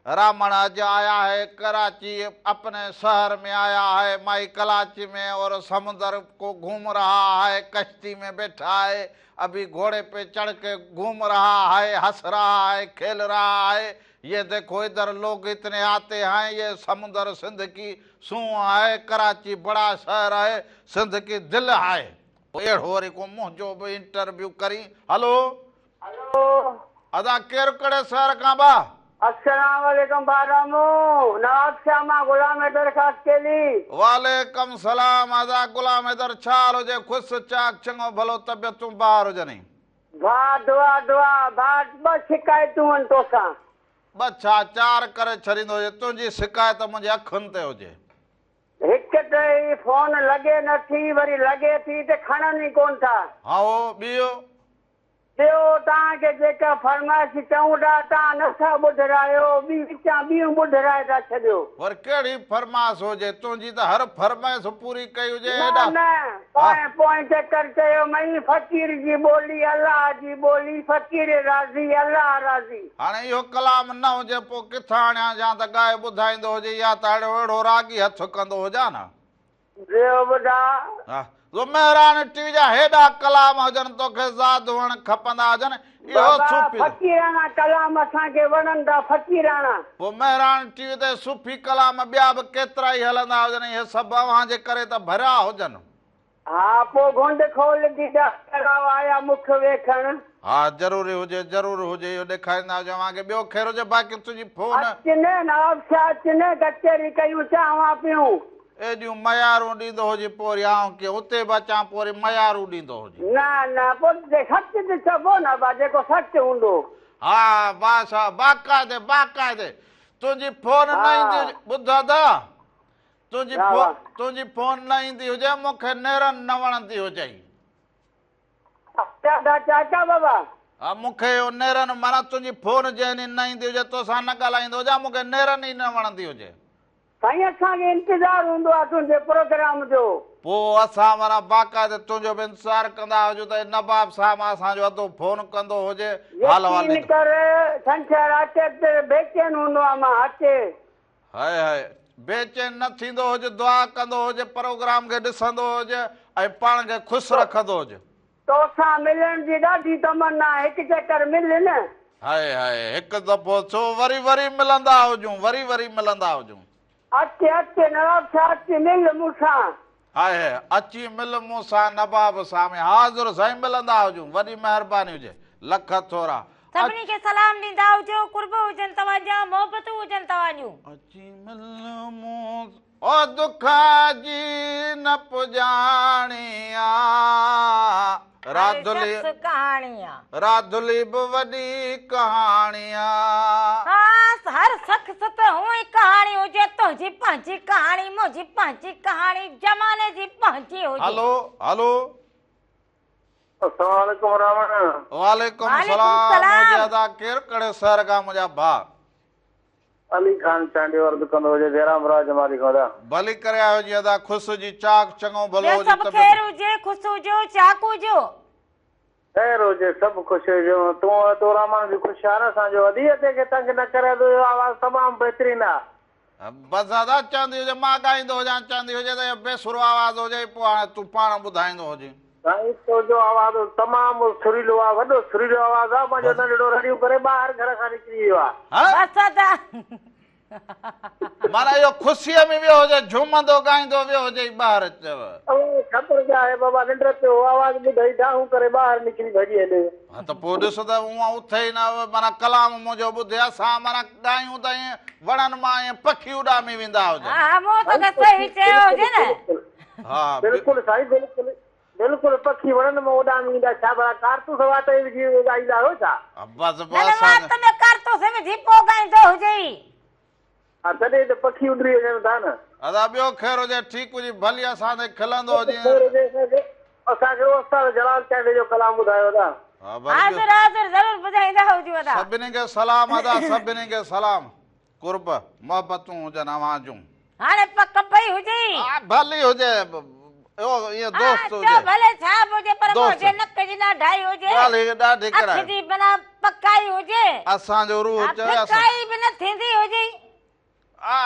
रामण अज आया है कराची अपने शहर में आया है माई कराची में और समुद्र को घूम रहा है कश्ती में बैठा है अभी घोड़े पे चढ़ के घूम रहा है हंस रहा है खेल रहा है ये देखो इधर लोग इतने आते हैं ये समुद्र सिंध की सूह है कराची बड़ा शहर है सिंध की दिल है अहिड़ो वरी को मुंहिंजो बि इंटरव्यू करी। हेलो हेलो अदा केरु कहिड़े शहर खां बा? अस्सलाम वालेकुम बारामू नवाब शाह मां गुलाम हैदर ख़ास केली। वालेकुम सलाम अदा गुलाम हैदर छा हाल हुजे ख़ुशि चाक चङो भलो तबियतूं ॿार हुजनि। भा दुआ दुआ भा ॿ शिकायतूं आहिनि तोसां। ॿ छा चार करे छॾींदो हुजे तुंहिंजी शिकायत मुंहिंजे अखियुनि ते हुजे। हिकु त ई फोन लॻे नथी वरी लॻे थी त खणनि ई कोन था। हा हो ॿियो ॿियो तव्हांखे जेका फरमाइश चऊं था तव्हां नथा ॿुधरायो ॿी विचां ॿियूं ॿुधराए था छॾियो। वरी कहिड़ी फरमाइश हुजे तुंहिंजी त हर फरमाइश पूरी कई हुजे। न पोइ चकर चयो मई फ़कीर जी ॿोली अलाह जी ॿोली फ़कीर राज़ी अलाह राज़ी। हाणे इहो कलाम न हुजे पोइ किथां आणियां या त ॻाए ॿुधाईंदो हुजे या त अहिड़ो रागी हथ कंदो हुजां न। ॿियो ॿुधा मेहरान टीवी जा हेॾा कलाम हुजनि तोखे ज़ाद हुअण खपंदा हुजनि फ़कीराना कलाम असांखे वणनि था फ़कीराना। पोइ मेहरान टीवी ते सूफ़ी कलाम ॿिया बि केतिरा ई हलंदा हुजनि इहे सभु अव्हां जे करे त भरिया हुजनि। हा पोइ घुंड खोल दी आया मुख वेखण। हा ज़रूरी हुजे इहो ॾेखारींदा हुजे अव्हांखे ॿियो ख़ैर हुजे बाक़ी तुंहिंजी फोन अचनि नवाब शाह अचनि कचहरी कयूं चावां पियूं एॾियूं मयारूं ॾींदो हुजे पोइ वरी आऊं की हुते बि अचां पोइ वरी मयारूं ॾींदो हुजे। न पोइ सच त चइबो न बा जेको सच हूंदो। हा बादशाह बाक़ाइदे तुंहिंजी फोन न ईंदी ॿुधा त तुंहिंजी फोन न ईंदी हुजे मूंखे नेरनि न वणंदी हुजे। चाचा बाबा हा मूंखे नेरनि माना तुंहिंजी फोन जंहिं ॾींहुं न ईंदी हुजे तोसां न ॻाल्हाईंदो हुजां मूंखे नेरनि ई न वणंदी हुजे साईं असांखे इंतज़ारु हूंदो आहे तुंहिंजे प्रोग्राम जो पोइ असां माना बाक़ाइदे तुंहिंजो बि इंतज़ारु कंदा हुजूं त नवाब साहिब असांजो अधो फोन कंदो हुजे हाल यकीन वाले कर छंछरु अचे ते बेचैन हूंदो आहे मां अचे हाय हाय बेचैन न थींदो हुजे दुआ कंदो हुजे प्रोग्राम खे ॾिसंदो हुजे ऐं पाण खे ख़ुशि रखंदो हुजे तोसां मिलण जी ॾाढी तमन्ना हिकु चकर मिल न हाय हाय हिकु दफ़ो छो वरी वरी मिलंदा हुजूं वरी वरी मिलंदा हुजूं अचे अचे नवाब साहब अची मिल मूंसां हाय हाय अची मिल मूंसां नवाब सां में हाज़ुर साईं मिलंदा हुजूं वॾी महिरबानी हुजे लख थोरा सभिनी खे सलाम ॾींदा हुजो कुर्ब हुजनि तव्हांजा मोहबतूं हुजनि तव्हांजूं अची मिल मूं ओ दुख जी न पुॼाणिया राधुली कहाणी आहे राधुली बि वॾी कहाणी आहे हा हर शख़्स त हूअं ई कहाणी हुजे तुंहिंजी पंहिंजी कहाणी मुंहिंजी पंहिंजी कहाणी ज़माने जी पंहिंजी हुजे हलो हलो अस्सलाम वालेकुम रावण वालेकुम वालेकुम सलाम सलाम। मुंहिंजा दा केरु कड़े शहर खां मुंहिंजा भाउ अली खान चांडी वर्द कंदो हुजे जयराम राज मालिक वदा भली करे आयो जी अदा ख़ुशि जी चाक चङो भलो ॿियो हुजे सभु तबियत ख़ैर हुजे ख़ुशि हुजो चाक हुजो खैर हुजे सभु ख़ुशि हुजो तूं रामन बि ख़ुशि आहे न असांजो ॾींहं ते खे तंग न करे तुंहिंजो आवाज़ तमामु बहितरीनु आहे बसि दादा चवंदी हुजे मां ॻाईंदो हुजां चवंदी हुजे त बेसुरो आवाज़ हुजे पोइ हाणे तूं पाण ॿुधाईंदो हुजे साईं तुंहिंजो आवाज़ तमामु सुरीलो आहे वॾो सुरीलो आवाज़ आहे मुंहिंजो नंढड़ो रड़ियूं करे ॿाहिरि घर खां निकिरी वियो आहे हा बसि दादा माना इहो ख़ुशीअ में वियो हुजे झूमंदो ॻाईंदो वियो हुजे ॿाहिरि अचव ख़बर छा आहे बाबा निंड ते आवाज़ ॿुधई डाहूं करे ॿाहिरि निकिरी भॼी हले हा त पोइ ॾिस त उहा उथे ई न माना कलाम मुंहिंजो ॿुधे असां माना ॻायूं त ईअं वणनि मां ईअं पखी उॾामी वेंदा हुजनि हा मूं तोखे सही चयो हुजे न हा बिल्कुलु साईं बिल्कुलु बिल्कुलु पखी वणनि में उॾामी ईंदा छा भला कारतूस वाटे विझी ॻाईंदा आहियो छा बसि न बसि वात में कारतूस में जीपो ॻाईंदो हुजे ई हा तॾहिं त पखी उॾरी वञनि था न अदा ॿियो ख़ैर हुजे ठीकु हुजे भली असां ते खिलंदो हुजे असांखे उस्ताद जलाल चांडे जो कलाम ॿुधायो था हा भली हाज़िर हाज़िर ज़रूर ॿुधाईंदा हुजो अदा सभिनी खे सलाम अदा सभिनी खे सलाम कुर्ब मोहबतूं हुजनि अवां जूं हाणे पक पई हुजे ई हा भली हुजे ईअं दोस्त चओ हुजे भले छा बि हुजे पर दोस्त। मुंहिंजे नक जी ॾाढाई हुजे ॻाल्हि हीअ ॾाढी अख कराए जी बिना पकाई हुजे असांजो रूह चए असां पकाई बि न थींदी हुजे हा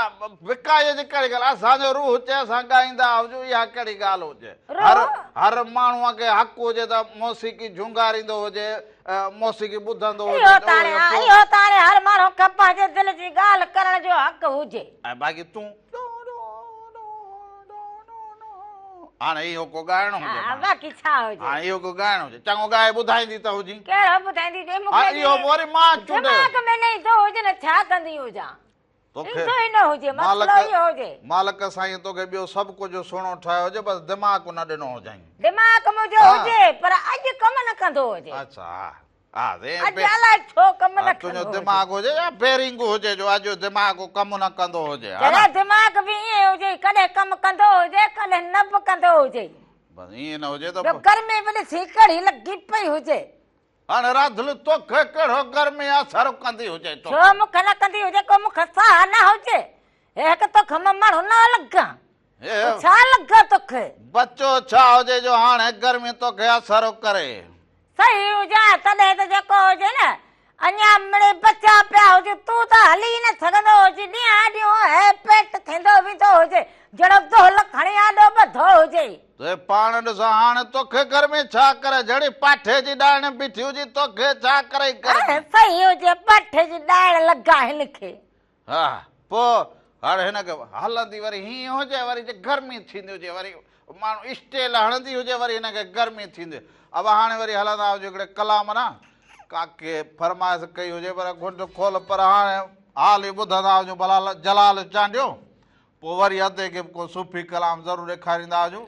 विकाईअ जी कहिड़ी ॻाल्हि असांजो रूह चए असां ॻाईंदा हुजूं इहा कहिड़ी ॻाल्हि हुजे हर माण्हूअ खे हक़ हुजे त मौसीक़ी झुंगारींदो हुजे मौसीक़ी ॿुधंदो हुजे इहो त ताणे उहो पोइ- इहो ताणे हर माण्हू खे पंहिंजे दिलि जी ॻाल्हि करण जो हक़ हुजे ऐं बाक़ी तूं हाणे इहो को ॻाइणो हुजे हा, मां। बाक़ी छा हुजे हाणे इहो को ॻाइणो हुजे चङो ॻाए ॿुधाईंदी त हुजी कहिड़ो ॿुधाईंदी जे हा मूंखे इहो वरी मां चूंडे दिमाग़ में न ईंदो हुजे न छा कंदी हुजां तोखे ईंदो ई न हुजे मसलो इहो हुजे मालिक साईं तोखे ॿियो सभु कुझु सुहिणो ठाहियो हुजे बसि दिमाग़ न ॾिनो हुजांइ दिमाग़ मुंहिंजो हा। हुजे पर अॼु कम न कंदो हुजे अच्छा हा हा अॼु अलाए छो कम न तुंहिंजो कंदो हुजे दिमाग़ हुजे या बेरिंग हुजे जो अॼु दिमाग़ कमु न कंदो हुजे हा जॾहिं न? दिमाग़ बि ईअं हुजे कॾहिं कमु कंदो हुजे कॾहिं न बि कंदो हुजे बसि ईअं न हुजे त ॿियो गर्मी बि ॾिसी कड़ी लॻी पई हुजे हाणे राधुल तोखे कहिड़ो गर्मी असरु कंदी हुजे तो छो मूंखे न कंदी हुजे को मूंखे साह न हुजे हिकु तोखे मां माण्हू न लॻा हे छा लॻा तोखे बच्चो छा हुजे जो हाणे गर्मी तोखे असरु करे सही हुजे तॾहिं त जेको हुजे न अञा मिड़े बचा पिया हुजे तूं त हली न सघंदो हुजे ॾींहं ॾींहं हे पेट थींदो वेंदो हुजे जहिड़ो दोल खणी आॾो ॿधो हुजे ते पाण ॾिस हाणे तोखे गर्मी छा करे जहिड़ी पाठे जी ॾाण बीठी हुजी तोखे छा करे गर्मी सही हुजे पठ जी ॾाण लॻा हिन खे हा पोइ हाणे हिनखे हलंदी वरी हीअं हुजे वरी जे गर्मी थींदी हुजे वरी माण्हू स्टेल हणंदी हुजे वरी हिनखे गर्मी थींदी अब हाणे वरी हलंदा हुजे हिकिड़े कलाम न काके फरमाइश कई हुजे पर घुंड खोल पर हाणे हाल ई ॿुधंदा हुजूं भला जलाल चांडियो पोइ वरी अधे खे को सूफ़ी कलाम ज़रूरु ॾेखारींदा हुजूं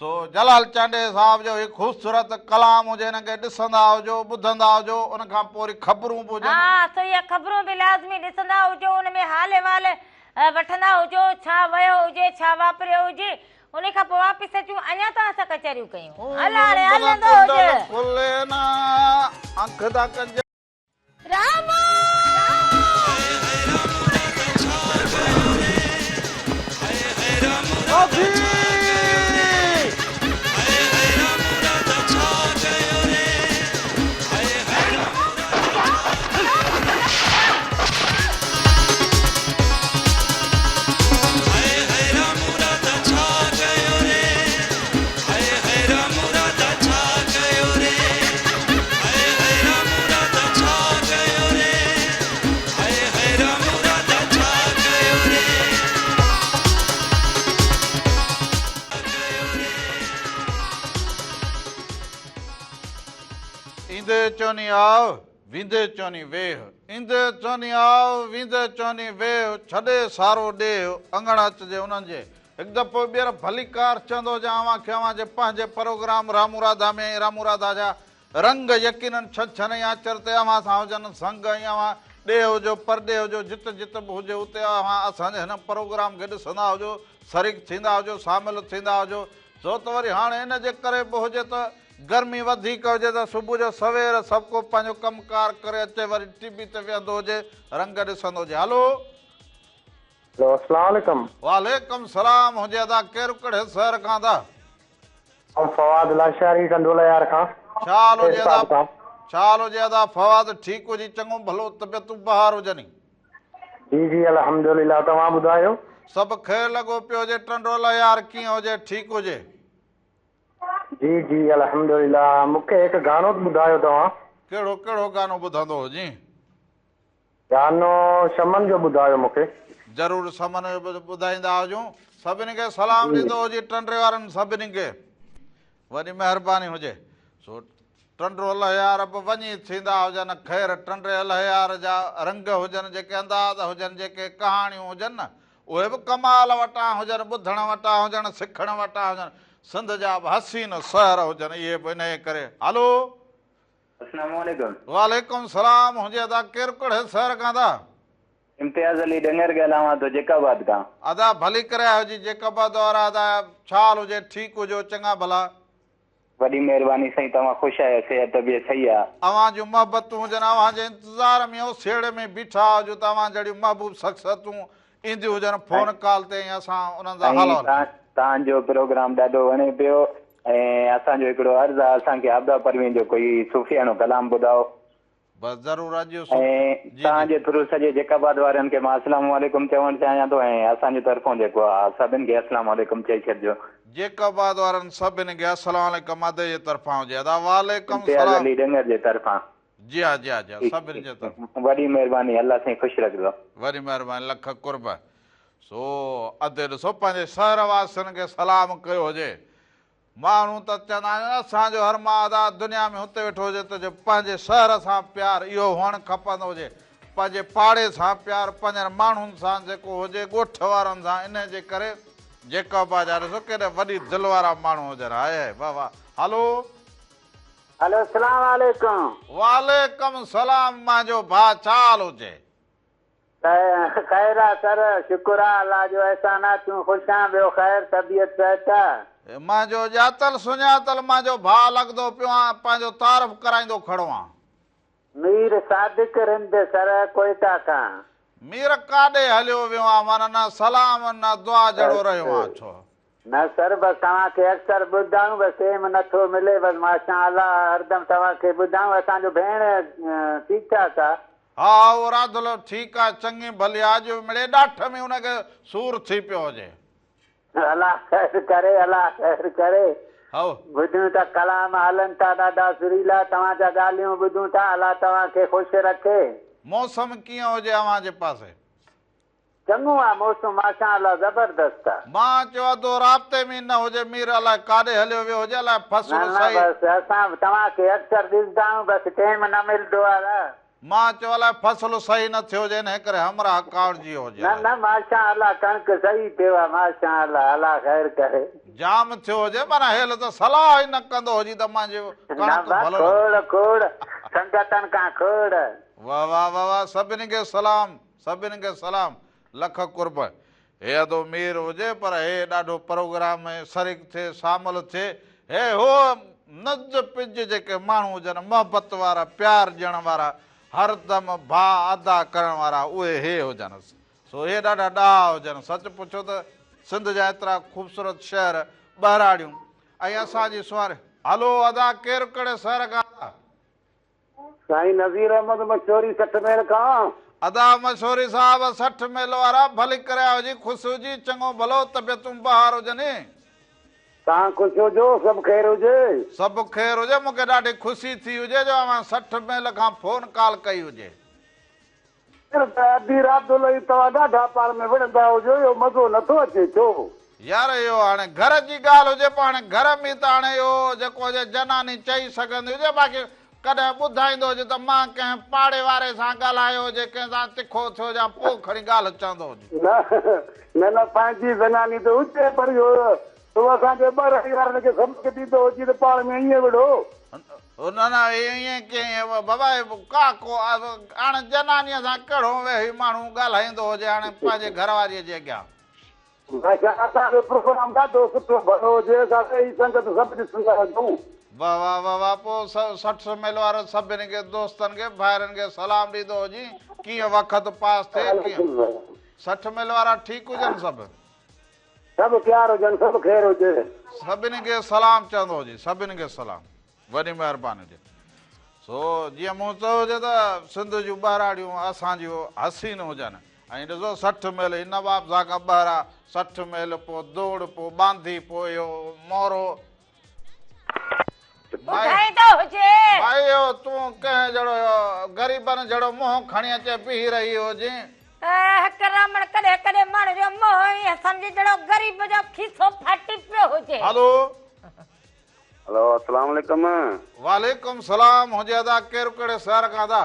सो जलाल चांडे साहिब जो हिकु ख़ूबसूरत कलाम हुजे हिनखे ॾिसंदा हुजो ॿुधंदा हुजो उनखां पोइ वरी ख़बरूं बि हुजनि हा सो इहे ख़बरूं बि लाज़मी ॾिसंदा हुजो हुन में हाल अहवाल वठंदा हुजो छा वियो हुजे छा वापरियो हुजे उन खां पोइ वापसि अचूं अञा त असां कचहरियूं कयूं हल हाणे हलंदो हुजे खुले ना अख दा कंज राम इंदे चोनी आव विंदे चोनी वेह इंदे चोनी आव विंदे चोनी वेह छॾे सारो ॾेह अंगण अचजे उन्हनि जे हिकु दफ़ो ॿीहर भली कार चवंदो जावां खे जे पंहिंजे प्रोग्राम रामू राधा में रामू राधा जा रंग यकीननि छछन या आचर ते अव्हां सां हुजनि संग ऐं अव्हां ॾे हुजो परॾे हुजो जित जित बि हुजे उते अव्हां असांजे हिन प्रोग्राम खे ॾिसंदा हुजो शरीक थींदा हुजो शामिलु थींदा हुजो छो त वरी हाणे इन जे करे बि हुजे त गर्मी वधीक हुजे त सुबुह जो सवेर सभु को पंहिंजो कमकार करे अचे वरी टीवी ते वेहंदो हुजे रंग ॾिसंदो हुजे हलो अस्सलाम वालेकुम वालेकुम सलाम हुजे अदा केरु कहिड़े शहर खां था फवाद लाशारी कंडोला यार खां छाल हुजे अदा छाल हुजे अदा फवाद ठीकु हुजे चङो भलो तबियतूं बहार हुजनि जी जी अल्हम्दुलिल्लाह तव्हां ॿुधायो सभु ख़ैरु लॻो पियो हुजे टंडोला यार कीअं हुजे ठीकु हुजे जी जी अल्हम्दुलिल्लाह मूंखे हिकु गानो ॿुधायो तव्हां कहिड़ो कहिड़ो गानो ॿुधंदो हुजे गानो शमन जो ॿुधायो मूंखे ज़रूरु समन ॿुधाईंदा हुजूं सभिनी खे सलाम ॾींदो हुजे टंडे वारनि सभिनी खे वॾी महिरबानी हुजे सो टंडो लहियार बि वञी थींदा हुजनि ख़ैरु टंडे लहियार जा रंग हुजनि जेके अंदाज़ हुजनि जेके कहाणियूं हुजनि न उहे बि कमाल वटां हुजनि ॿुधण वटां हुजनि सिखण वटां हुजनि सिंध जा बि हसीन शहर हुजनि इहे बि इन करे हलो अस्सलाम वालेकुम वालेकुम सलाम हुजे अदा केरु कहिड़े शहर खां था इम्तियाज़ अली डंगर ॻाल्हायां थो जेकाबाद खां अदा भली करे हुजे जेकाबाद वारा अदा छाल हुजे ठीकु हुजो चङा भला वॾी महिरबानी साईं तव्हां ख़ुशि आहियो सिहत तबियत सही आहे अव्हां जूं मोहबतूं हुजनि अव्हां जे इंतज़ार में उसेड़ में बीठा हुजो तव्हां जहिड़ियूं महबूब शख़्सियतूं ईंदियूं हुजनि फोन कॉल ते ऐं असां उन्हनि जा हाल तव्हांजो प्रोग्राम ॾाढो वणे पियो ऐं असांजो हिकिड़ो अर्ज़ु आहे असांखे आबदा परवीन जो कोई सूफ़ियानो कलाम ॿुधाओ बसि ज़रूरु अॼु ऐं तव्हांजे थ्रू सॼे जेकाबाद वारनि खे मां अस्सलाम वालेकुम चवणु चाहियां थो ऐं असांजे तरफ़ां जेको आहे सभिनि खे अस्सलाम वालेकुम चई छॾिजो जेकाबाद वारनि सभिनी खे अस्सलाम वालेकुम अदे जे तरफ़ां हुजे अदा वालेकुम इम्तियाज़ सलाम अली डंगर जे तरफ़ां जी हा जी हा जी हा सभिनी जे तरफ़ां वॾी महिरबानी अल्लाह साईं ख़ुशि रखंदो वरी महिरबानी लख कुर्ब सो अधु ॾिसो पंहिंजे शहर वासियुनि खे सलाम कयो हुजे माण्हू त चवंदा आहिनि असांजो हर मां अदा दुनिया में हुते वेठो हुजे त जो पंहिंजे शहर सां प्यारु इहो हुअणु खपंदो हुजे पंहिंजे पाड़े सां प्यारु पंहिंजनि माण्हुनि सां जेको हुजे ॻोठ वारनि सां इन जे करे जेका जा ॾिसो केॾे वॾी दिलि वारा माण्हू हुजनि हाय वाह वाह हलो हलो अस्सलाम वालेकुम वालेकुम सलाम मुंहिंजो भाउ चाल हुजे ख़ैर आहे सर शुक्र आहे अलाह जो एहसान आहे तूं ख़ुशि आहीं ॿियो ख़ैर तबियत सेहत आहे मुंहिंजो ॼातल सुञातल मुंहिंजो भाउ लॻंदो पियो आहे पंहिंजो तारीफ़ कराईंदो खड़ो आहे मीर सादिक रिंद सर कोयटा खां मीर काॾे हलियो वियो आहे माना न सलाम न दुआ जहिड़ो रहियो आहे छो न सर बसि तव्हांखे अक्सर ॿुधायूं बसि सेम नथो मिले बसि माशा अलाह हरदम तव्हांखे ॿुधायूं असांजो भेण ठीकु ठाक आहे हा उहो राधलो ठीकु आहे चङी भली आहे अॼु मिड़े ॾाठ में हुनखे सूर थी पियो हुजे अलाह ख़ैर करे अलाह ख़ैर करे हओ ॿुधूं था कलाम हलनि था ॾाढा सुरीला तव्हांजा ॻाल्हियूं ॿुधूं था अलाह तव्हांखे ख़ुशि रखे मौसम कीअं हुजे अव्हां जे पासे चङो आहे मौसम माशा अलाह ज़बरदस्त आहे मां चवां थो राब्ते में न हुजे मीर अलाए काॾे हलियो वियो हुजे अलाए फसल सही बसि असां तव्हांखे अक्सर ॾिसंदा आहियूं बसि टाइम न मिलंदो आहे मां चयो अलाए फसल सही न थियो हुजे हिन करे हमरा कावड़जी हुजे न न माशा अलाह कणिक सही थियो आहे माशा अलाह अलाह ख़ैर करे जाम थियो हुजे माना हेल त सलाह ई न कंदो हुजे त मुंहिंजो खोड़ खोड़ संगतनि खां खोड़ वाह वाह वाह वाह सभिनी खे सलाम लख कुर्ब हे अदो मीर हुजे पर हे ॾाढो प्रोग्राम में शरीक थिए शामिल थिए हे हो नज पिज जेके माण्हू हुजनि मोहबत वारा प्यार ॾियण वारा हरदम भाउ अदा करण वारा उहे हे हुजनि सो हे ॾाढा ॾाह हुजनि सच पुछो त सिंध जा एतिरा ख़ूबसूरत शहर ॿहिराड़ियूं ऐं असांजी सुवार हलो अदा केरु कहिड़े शहर खां साईं नज़ीर अहमद मशहूरी 60 मेल खां अदा मशहूरी साहब 60 मेल वारा भली करे हुजी ख़ुशि हुजी चङो भलो तबियतूं बहार हुजनि तव्हां ख़ुशि हुजो सभु ख़ैर हुजे सभु ख़ैर हुजे मूंखे ॾाढी ख़ुशी थी हुजे जो अवां 60 मेल खां फोन कॉल कई हुजे अधी राति लही तव्हां ॾाढा पार में विढ़ंदा हुजो इहो मज़ो नथो अचे छो यार इहो हाणे घर जी ॻाल्हि हुजे पोइ हाणे घर में त हाणे इहो जेको हुजे जनानी चई सघंदी हुजे बाक़ी कॾहिं ॿुधाईंदो हुजे त मां कंहिं पाड़े वारे सां ॻाल्हायो हुजे कंहिंसां तिखो थियो या पोइ खणी ॻाल्हि चवंदो हुजे न न पंहिंजी जनानी त हुजे पर इहो तूं असांजे ॿ रहिवारनि खे सम्झ ॾींदो हुजे त पाण में ईअं विढ़ो न न ईअं कीअं बाबा का को हाणे जनानीअ सां कहिड़ो वेही माण्हू ॻाल्हाईंदो हुजे हाणे पंहिंजे घरवारीअ जे अॻियां असांजो प्रोग्राम ॾाढो सुठो भलो हुजे असां ॿई संगत सभु ॾिसंदा हुजूं वाह वाह वाह वाह पोइ 60 मेल वारे सभिनी खे दोस्तनि खे भाइरनि खे सलाम ॾींदो हुजी कीअं वक़्त पास थिए कीअं 60 मेल वारा ठीकु हुजनि सभु सभु प्यार हुजनि सभु ख़ैर हुजे सभिनी खे सलाम चवंदो हुजे सभिनी खे सलाम वॾी महिरबानी हुजे सो जीअं मूं चयो हुजे त सिंध जूं ॿहिराड़ियूं असांजूं हसीन हुजनि ऐं ॾिसो 60 मेल नवाब सां खां ॿाहिरां 60 मेल पोइ दौड़ पोइ बांधी पोइ इहो मोरो भाई तूं कंहिं जहिड़ो ग़रीबनि जहिड़ो मुंहुं खणी अचे बीह रही हुजे कॾहिं कॾहिं माण्हू जो मोह ईअं सम्झी जहिड़ो ग़रीब जो खीसो फाटी पियो हुजे हलो हेलो अस्सलाम वालेकुम वालेकुम सलाम हुजे अदा केरु कहिड़े शहर खां अदा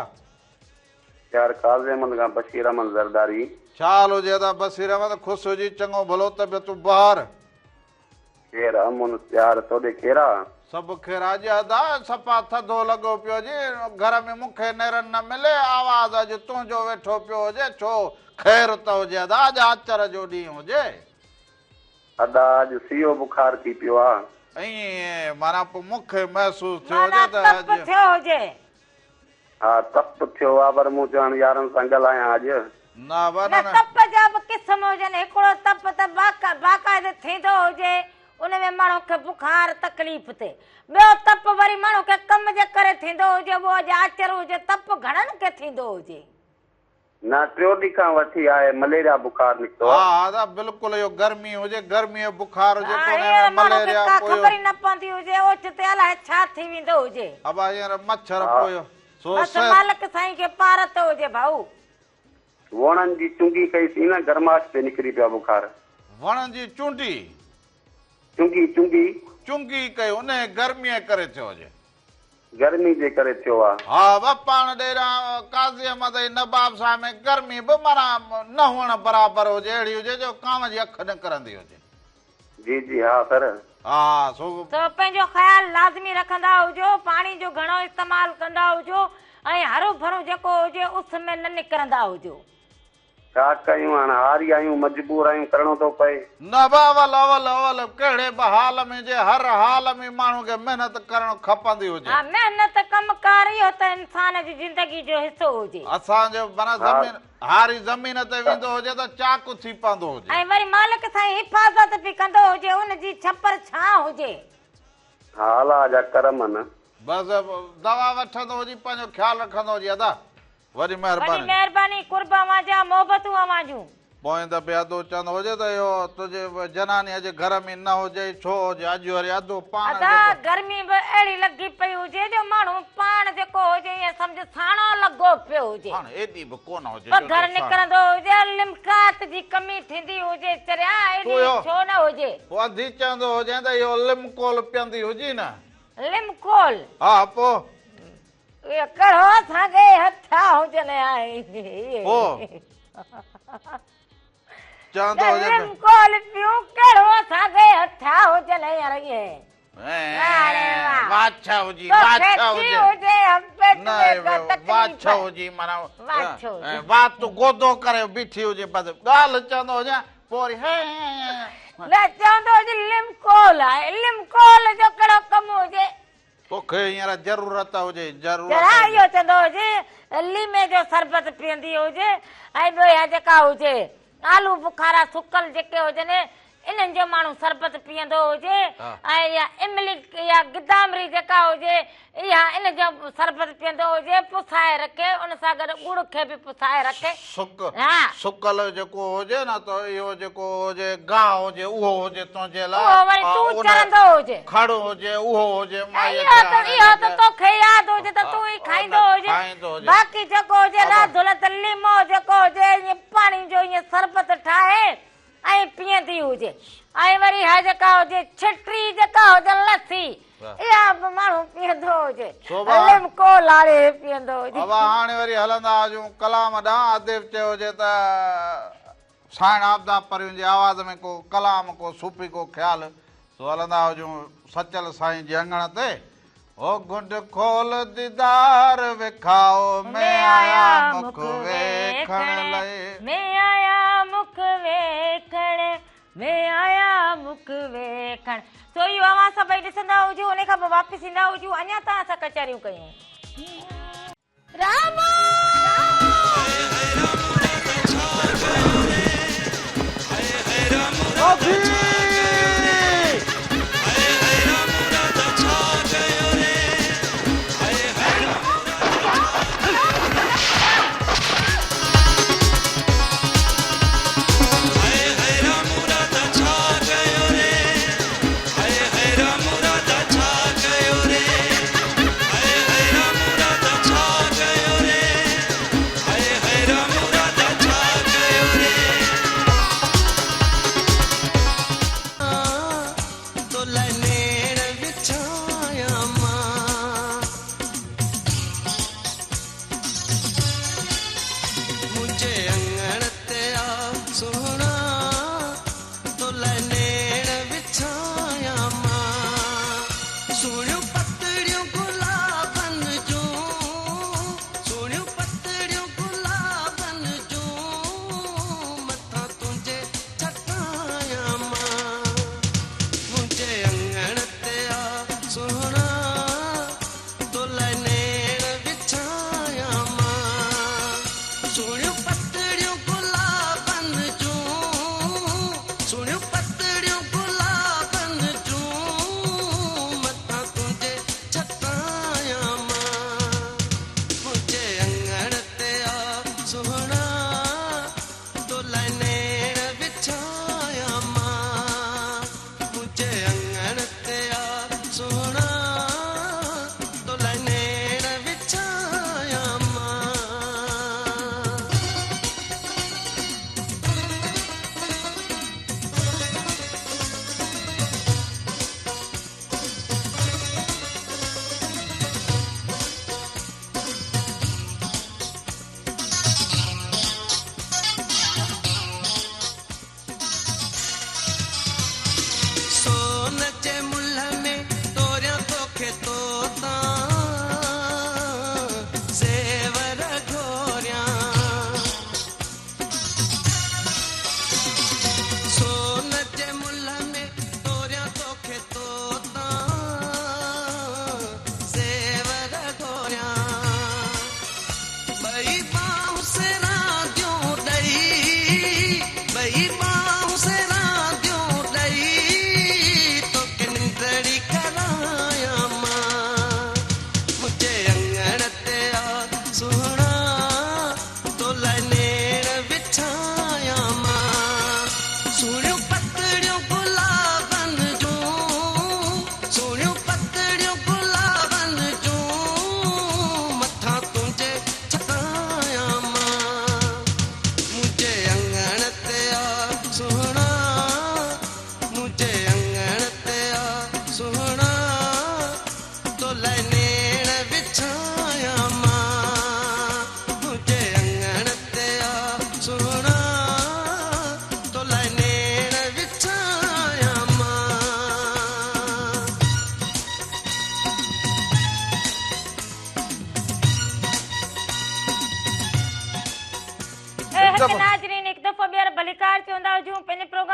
यार काज़ी अहमद खां बशीर अहमद ज़रदारी छा हाल हुजे अदा बशीर अहमद ख़ुशि हुजी चङो भलो तबियतूं बहार ख़ैर अमन प्यार तोॾे खेरा सभु ख़ैर अॼु अदा सफ़ा थधो लॻो पियो जी घर में मूंखे नेरनि न मिले आवाज़ अॼु तुंहिंजो वेठो पियो हुजे छो ख़ैर त हुजे अदा अॼु आचर जो ॾींहुं हुजे अदा अॼु सीओ बुखार थी पियो आहे ईअं माना पोइ मूंखे महसूसु थियो हुजे त अॼु थियो हुजे हा तप थियो आहे पर मूं चयो यारनि सां ॻाल्हायां अॼु न तप जा बि क़िस्म हुजनि हिकिड़ो तप त बाक़ाइदे थींदो हुजे उनमें माण्हू खे बुखार तकलीफ़ थिए ॿियो तप वरी माण्हू खे कम जे करे थींदो हुजे उहो अॼु आचर हुजे तप घणनि खे थींदो हुजे न 3 ॾींहं खां वठी आहे मलेरिया बुखार निकितो हा दादा बिल्कुलु इहो गर्मी हुजे गर्मीअ बुखार हुजे मलेरिया ख़बर ई न पवंदी हुजे ओचिते अलाए छा थी वेंदो हुजे अब हींअर मच्छर पोयो बस मालिक साईं खे पार थो हुजे भाऊ वणनि जी चुंगी कईसीं न गरमाश ते निकिरी पिया बुखार वणनि जी चूंडी चुंगी चुंगी चुंगी कई उन गर्मीअ करे थियो हुजे गर्मी जे करे थियो आहे हा बा पाण ॾेरा काज़ी अहमद नवाब साहिब में गर्मी बि माना न हुअण बराबरि हुजे अहिड़ी हुजे जो कांव जी अखि निकिरंदी हुजे जी जी हा सर हा सो तो पंहिंजो ख़्यालु लाज़मी रखंदा हुजो पाणी जो घणो इस्तेमालु कंदा हुजो ऐं हरू भरू जेको हुजे उस में न निकिरंदा हुजो छा कयूं हाणे हारी आहियूं मजबूर आहियूं करिणो थो पए न बावल अवल अवल कहिड़े बि हाल में जे हर हाल में माण्हू खे महिनत करणु खपंदी हुजे हा महिनत कमकार इहो त इंसान जी ज़िंदगी जो हिसो हुजे असांजो माना ज़मीन हारी ज़मीन ते वेंदो हुजे त चाकू थी पवंदो हुजे ऐं वरी मालिक साईं हिफ़ाज़त बि कंदो हुजे उनजी छपर छां हुजे हा अलाह जा करम न बसि दवा वठंदो हुजे पंहिंजो ख़्यालु रखंदो हुजे अदा वॾी महिरबानी कुर्बा वांजा मोहबतूं वांजूं पोइ दफ़े अधो चवंदो हुजे त इहो तुंहिंजे जनानीअ जे घर में न हुजे छो हुजे अॼु वरी अधो पाण गर्मी बि अहिड़ी लॻी पई हुजे जो माण्हू पाण जेको हुजे ईअं सम्झ साणो लॻो पियो हुजे हाणे एॾी बि कोन हुजे घर निकिरंदो हुजे लिमकात जी कमी थींदी हुजे चरिया एॾी छो न हुजे पोइ अधी चवंदो हुजे त इहो लिमकोल पीअंदी हुजे न लिमकोल हा पोइ कड़ो असांखे हथा हुजनि चवंदो हुजे लिमकोल पियूं कड़ो असांखे हथा हुजनि यार इहे वाछा हुजी वाछा हुजी माना वात गोदो करे बीठी हुजे बसि ॻाल्हि चवंदो हुजे पोरी है न चवंदो हुजे लिमकोल आहे लिमकोल जो कहिड़ो कमु हुजे तोखे हींअर ज़रूरत हुजे जरा ज़रूरत इहो चवंदो हुजे लीमे जो शरबत पीअंदी हुजे ऐं ॿियो इहा जेका हुजे आलू बुखारा सुकल जेके हुजनि इन्हनि जो माण्हू शरबत पीअंदो हुजे ऐं इहा इमली या गिदामड़ी जेका हुजे इहा इन जो शरबत पीअंदो हुजे पुसाए रखे उन सां गॾु गुड़ खे बि पुसाए रखे सुकल जेको हुजे न त इहो जेको हुजे गाहु हुजे उहो हुजे तुंहिंजे लाइ उहो वरी तूं चरंदो हुजे खड़ो हुजे उहो हुजे इहो त तोखे यादि हुजे त तूं ई खाईंदो हुजे बाक़ी जेको हुजे राधुलत लीमो जेको हुजे ईअं पाणी जो ईअं शरबत ठाहे ऐं पीअंदी हुजे ऐं वरी हा जेका हुजे छिटी जेका हुजे लस्सी इहा बि माण्हू पीअंदो हुजे लिमको लाड़े पीअंदो हुजे अब हाणे वरी हलंदा हुजूं कलाम ॾांहुं अदब चयो हुजे त साइण आबदा परियुनि जी आवाज़ में को कलाम को सूफ़ी को ख़्यालु सो हलंदा हुजूं सचल साईं जे अंगण ते ओ गुंड खोल दीदार विखाओ मैं आया मुख वेखण लए मैं आया मुख वेखण मैं आया मुख वेखण सो इहो अवां सभई ॾिसंदा हुजूं उन खां पोइ वापसि ईंदा हुजूं अञा तव्हां सां कचहरियूं कयूं राम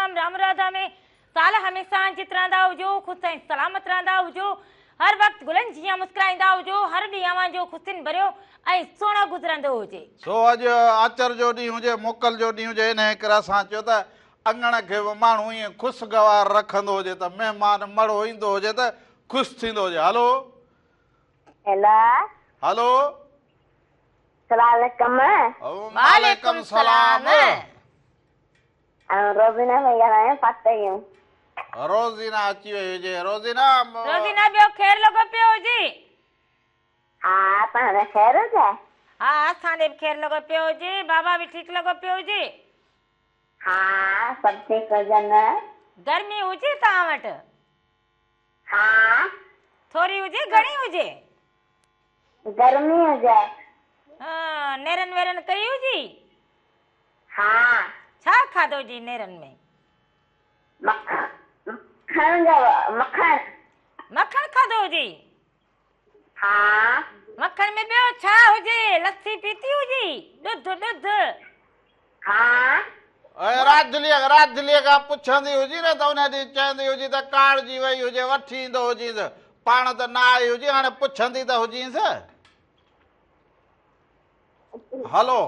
तमामु राम राधा में साल हमेशा जित रहंदा हुजो ख़ुशि ऐं सलामत रहंदा हुजो हर वक़्तु गुलनि जीअं मुस्कुराईंदा हुजो हर ॾींहुं अव्हांजो ख़ुशियुनि भरियो ऐं सुहिणो गुज़रंदो हुजे सो अॼु आचर जो ॾींहुं हुजे मोकल जो ॾींहुं हुजे इन करे असां चयो त अङण खे बि माण्हू ईअं ख़ुशगवार रखंदो हुजे त महिमान मड़ो ईंदो हुजे त ख़ुशि थींदो हुजे हलो हेलो हलो सलामकुम वालेकुम सलाम रोज़ीना में ॻाल्हायां पातयूं रोज़ीना अची वई हुजे रोज़ीना रोज़ीना ॿियो ख़ैरु लॻो पियो हुजे हा तव्हां ख़ैरु हुजे हा असांखे बि ख़ैरु लॻो पियो हुजे बाबा बि ठीकु लॻो पियो हुजे हा सभु ठीकु हुजनि गर्मी हुजे तव्हां वटि हा थोरी हुजे घणी हुजे गर्मी हुजे नेरनि वेरनि कई हुजी हा छा खाधो जी नेरनि में मखण मखण खाधो हुजी हा मखण में ॿियो छा हुजे लस्सी पीती हुजी ॾुध ॾुध हा राजलीअ खां पुछंदी हुजी न त उन ॾींहुं चवंदी हुजी त काड़जी वई हुजे वठी ईंदो हुजीसि पाण त न आई हुजी हाणे पुछंदी त हुजीसि हलो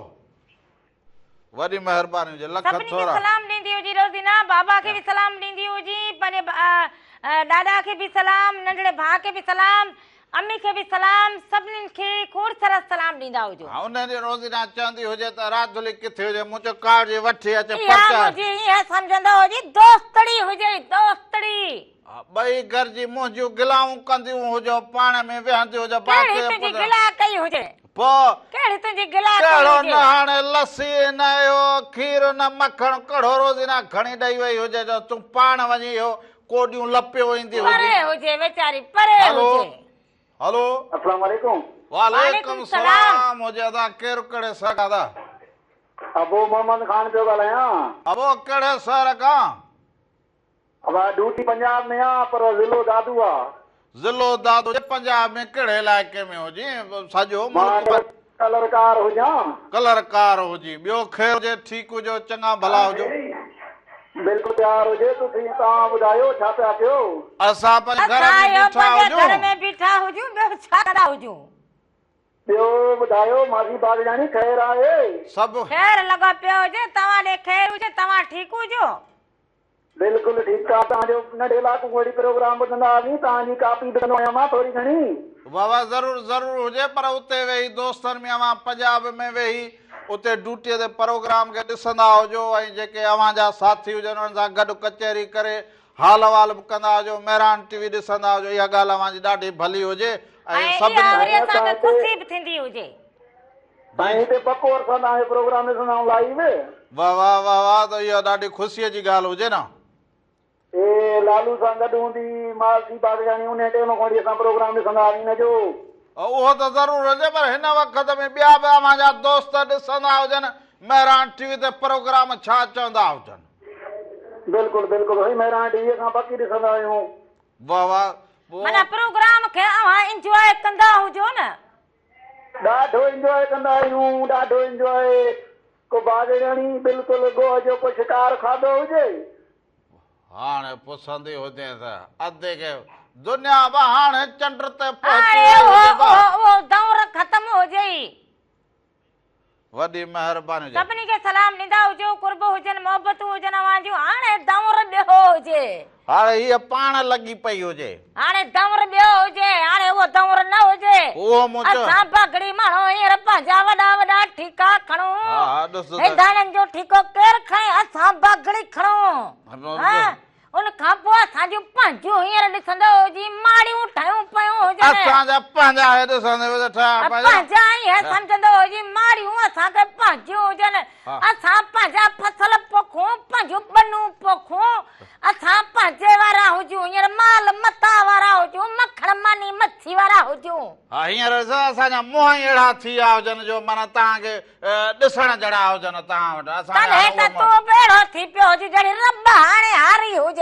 वॾी महिरबानी हुजे लख सभिनी खे थोरा सलाम ॾींदी हुजी रोज़ीना बाबा खे बि सलाम ॾींदी हुजी पंहिंजे ॾाॾा खे बि सलाम नंढड़े भाउ खे बि सलाम अम्मी खे बि सलाम सभिनीनि खे खोड़ सारा सलाम ॾींदा हुजो उन ॾींहुं रोज़ीना चवंदी हुजे त राजली किथे हुजे मुंहिंजो कार्ड जे वठी अचे मुंहिंजी ईअं सम्झंदो हुजी दोस्तड़ी हुजे दोस्तड़ी ॿई घर जी मुंहिंजियूं गिलाऊं कंदियूं हुजो पाण में वेहंदियूं हुजो कहिड़ी तुंहिंजी गिला कई हुजे पोइ कहिड़ी तुंहिंजी गिला कहिड़ो कई न हुजे हाणे लस्सी न आयो खीर न मखण कड़ो रोज़ीना खणी ॾेई वई हुजे जो तूं पाण वञी इहो कोडियूं लपियो ईंदी परे हुजे वेचारी परे हलो हुजे हलो अस्सलाम वालेकुम वालेकुम सलाम हुजे दा केरु कहिड़े सॻा दा अबू मोहम्मद खान पियो ॻाल्हायां अबो कहिड़े शहर खां अब ड्यूटी पंजाब में आहे पर ज़िलो दादू आहे ज़िलो दादू पंजाब में कहिड़े इलाइक़े में हुजे सॼो मुल्क कलरकार हुजां कलरकार हुजी ॿियो ख़ैर हुजे ठीकु हुजो चङा भला हुजो बिल्कुलु तयार हुजे तव्हां ॿुधायो छा पिया कयो असां पंहिंजे घर में बीठा हुजूं घर में बीठा हुजूं ॿियो छा कंदा हुजूं ॿियो ॿुधायो मासी बागजानी ख़ैर आहे सभु ख़ैर लॻो पियो हुजे तव्हां ॾे ख़ैर हुजे तव्हां ठीकु हुजो बिल्कुलु ठीकु आहे तव्हांजो नंढे इलाइक़ो वरी प्रोग्राम ॿुधंदा हुआसीं तव्हांजी कापी ॿुधंदो आहियां मां थोरी घणी बाबा ज़रूरु ज़रूरु हुजे पर उते वेही दोस्तनि में अवां पंजाब में वेही उते ड्यूटीअ ते प्रोग्राम खे ॾिसंदा हुजो ऐं जेके अव्हांजा साथी हुजनि उन्हनि सां गॾु कचहरी करे हाल वाल बि कंदा हुजो मेहरान टीवी ॾिसंदा हुजो इहा ॻाल्हि अव्हांजी ॾाढी भली हुजे ऐं सभिनी ख़ुशी बि थींदी हुजे साईं हिते पको वरसां तव्हांजो प्रोग्राम ॾिसंदा आहियूं लाइव वाह वाह वाह वाह त इहा ॾाढी ख़ुशीअ जी ॻाल्हि हुजे न ए लालू सां गॾु हूंदी मासी बागजानी उन टाइम खां वठी असां प्रोग्राम ॾिसंदा हुआसीं हिनजो उहो त ज़रूरु हुजे पर हिन वक़्त में ॿिया बि अव्हांजा दोस्त ॾिसंदा हुजनि मेहरान टीवी ते प्रोग्राम छा चवंदा हुजनि बिल्कुलु बिल्कुलु भई मेहरान टीवीअ खां बाक़ी ॾिसंदा आहियूं वाह वाह माना प्रोग्राम खे अव्हां इंजॉय कंदा हुजो न ॾाढो इंजॉय कंदा आहियूं ॾाढो इंजॉय को बागजानी बिल्कुलु गोह जो को शिकार खाधो हुजे हाणे पुछंदी हुजे त अधे खे दुनिया बि हाणे चंड ते वो दौर ख़तम हो जाई वॾी महिरबानी हुजे सभिनी खे सलाम ॾींदा हुजो कुर्ब हुजनि मोहबतूं हुजनि अव्हांजूं हाणे दौर ॿियो हुजे हाणे हीअ पाण लॻी पई हुजे हाणे दौर ॿियो हुजे हाणे उहो दौर न हुजे उहो असां पगड़ी माण्हू हींअर पंहिंजा वॾा वॾा ठीका खणूं हिदाननि जो ठीको केरु खणे असां पगड़ी खणूं उन खां पोइ असांजूं पंहिंजूं हींअर ॾिसंदो हुजी माड़ियूं ठहियूं पियूं हुजनि असांजा पंहिंजा ॾिसंदो पंहिंजा ईअं सम्झंदो हुजी माड़ियूं असांखे पंहिंजियूं हुजनि असां पंहिंजा फसल पोखूं पंहिंजूं बनूं पोखूं असां पंहिंजे वारा हुजूं हींअर माल मथा वारा हुजूं मखण मानी मच्छी वारा हुजूं हा हींअर असांजा मुंहं ई अहिड़ा थी विया हुजनि जो माना तव्हांखे ॾिसण जहिड़ा हुजनि तव्हां वटि तूं बेड़ो थी पियो हुजे जहिड़ी रब हाणे हारी हुजे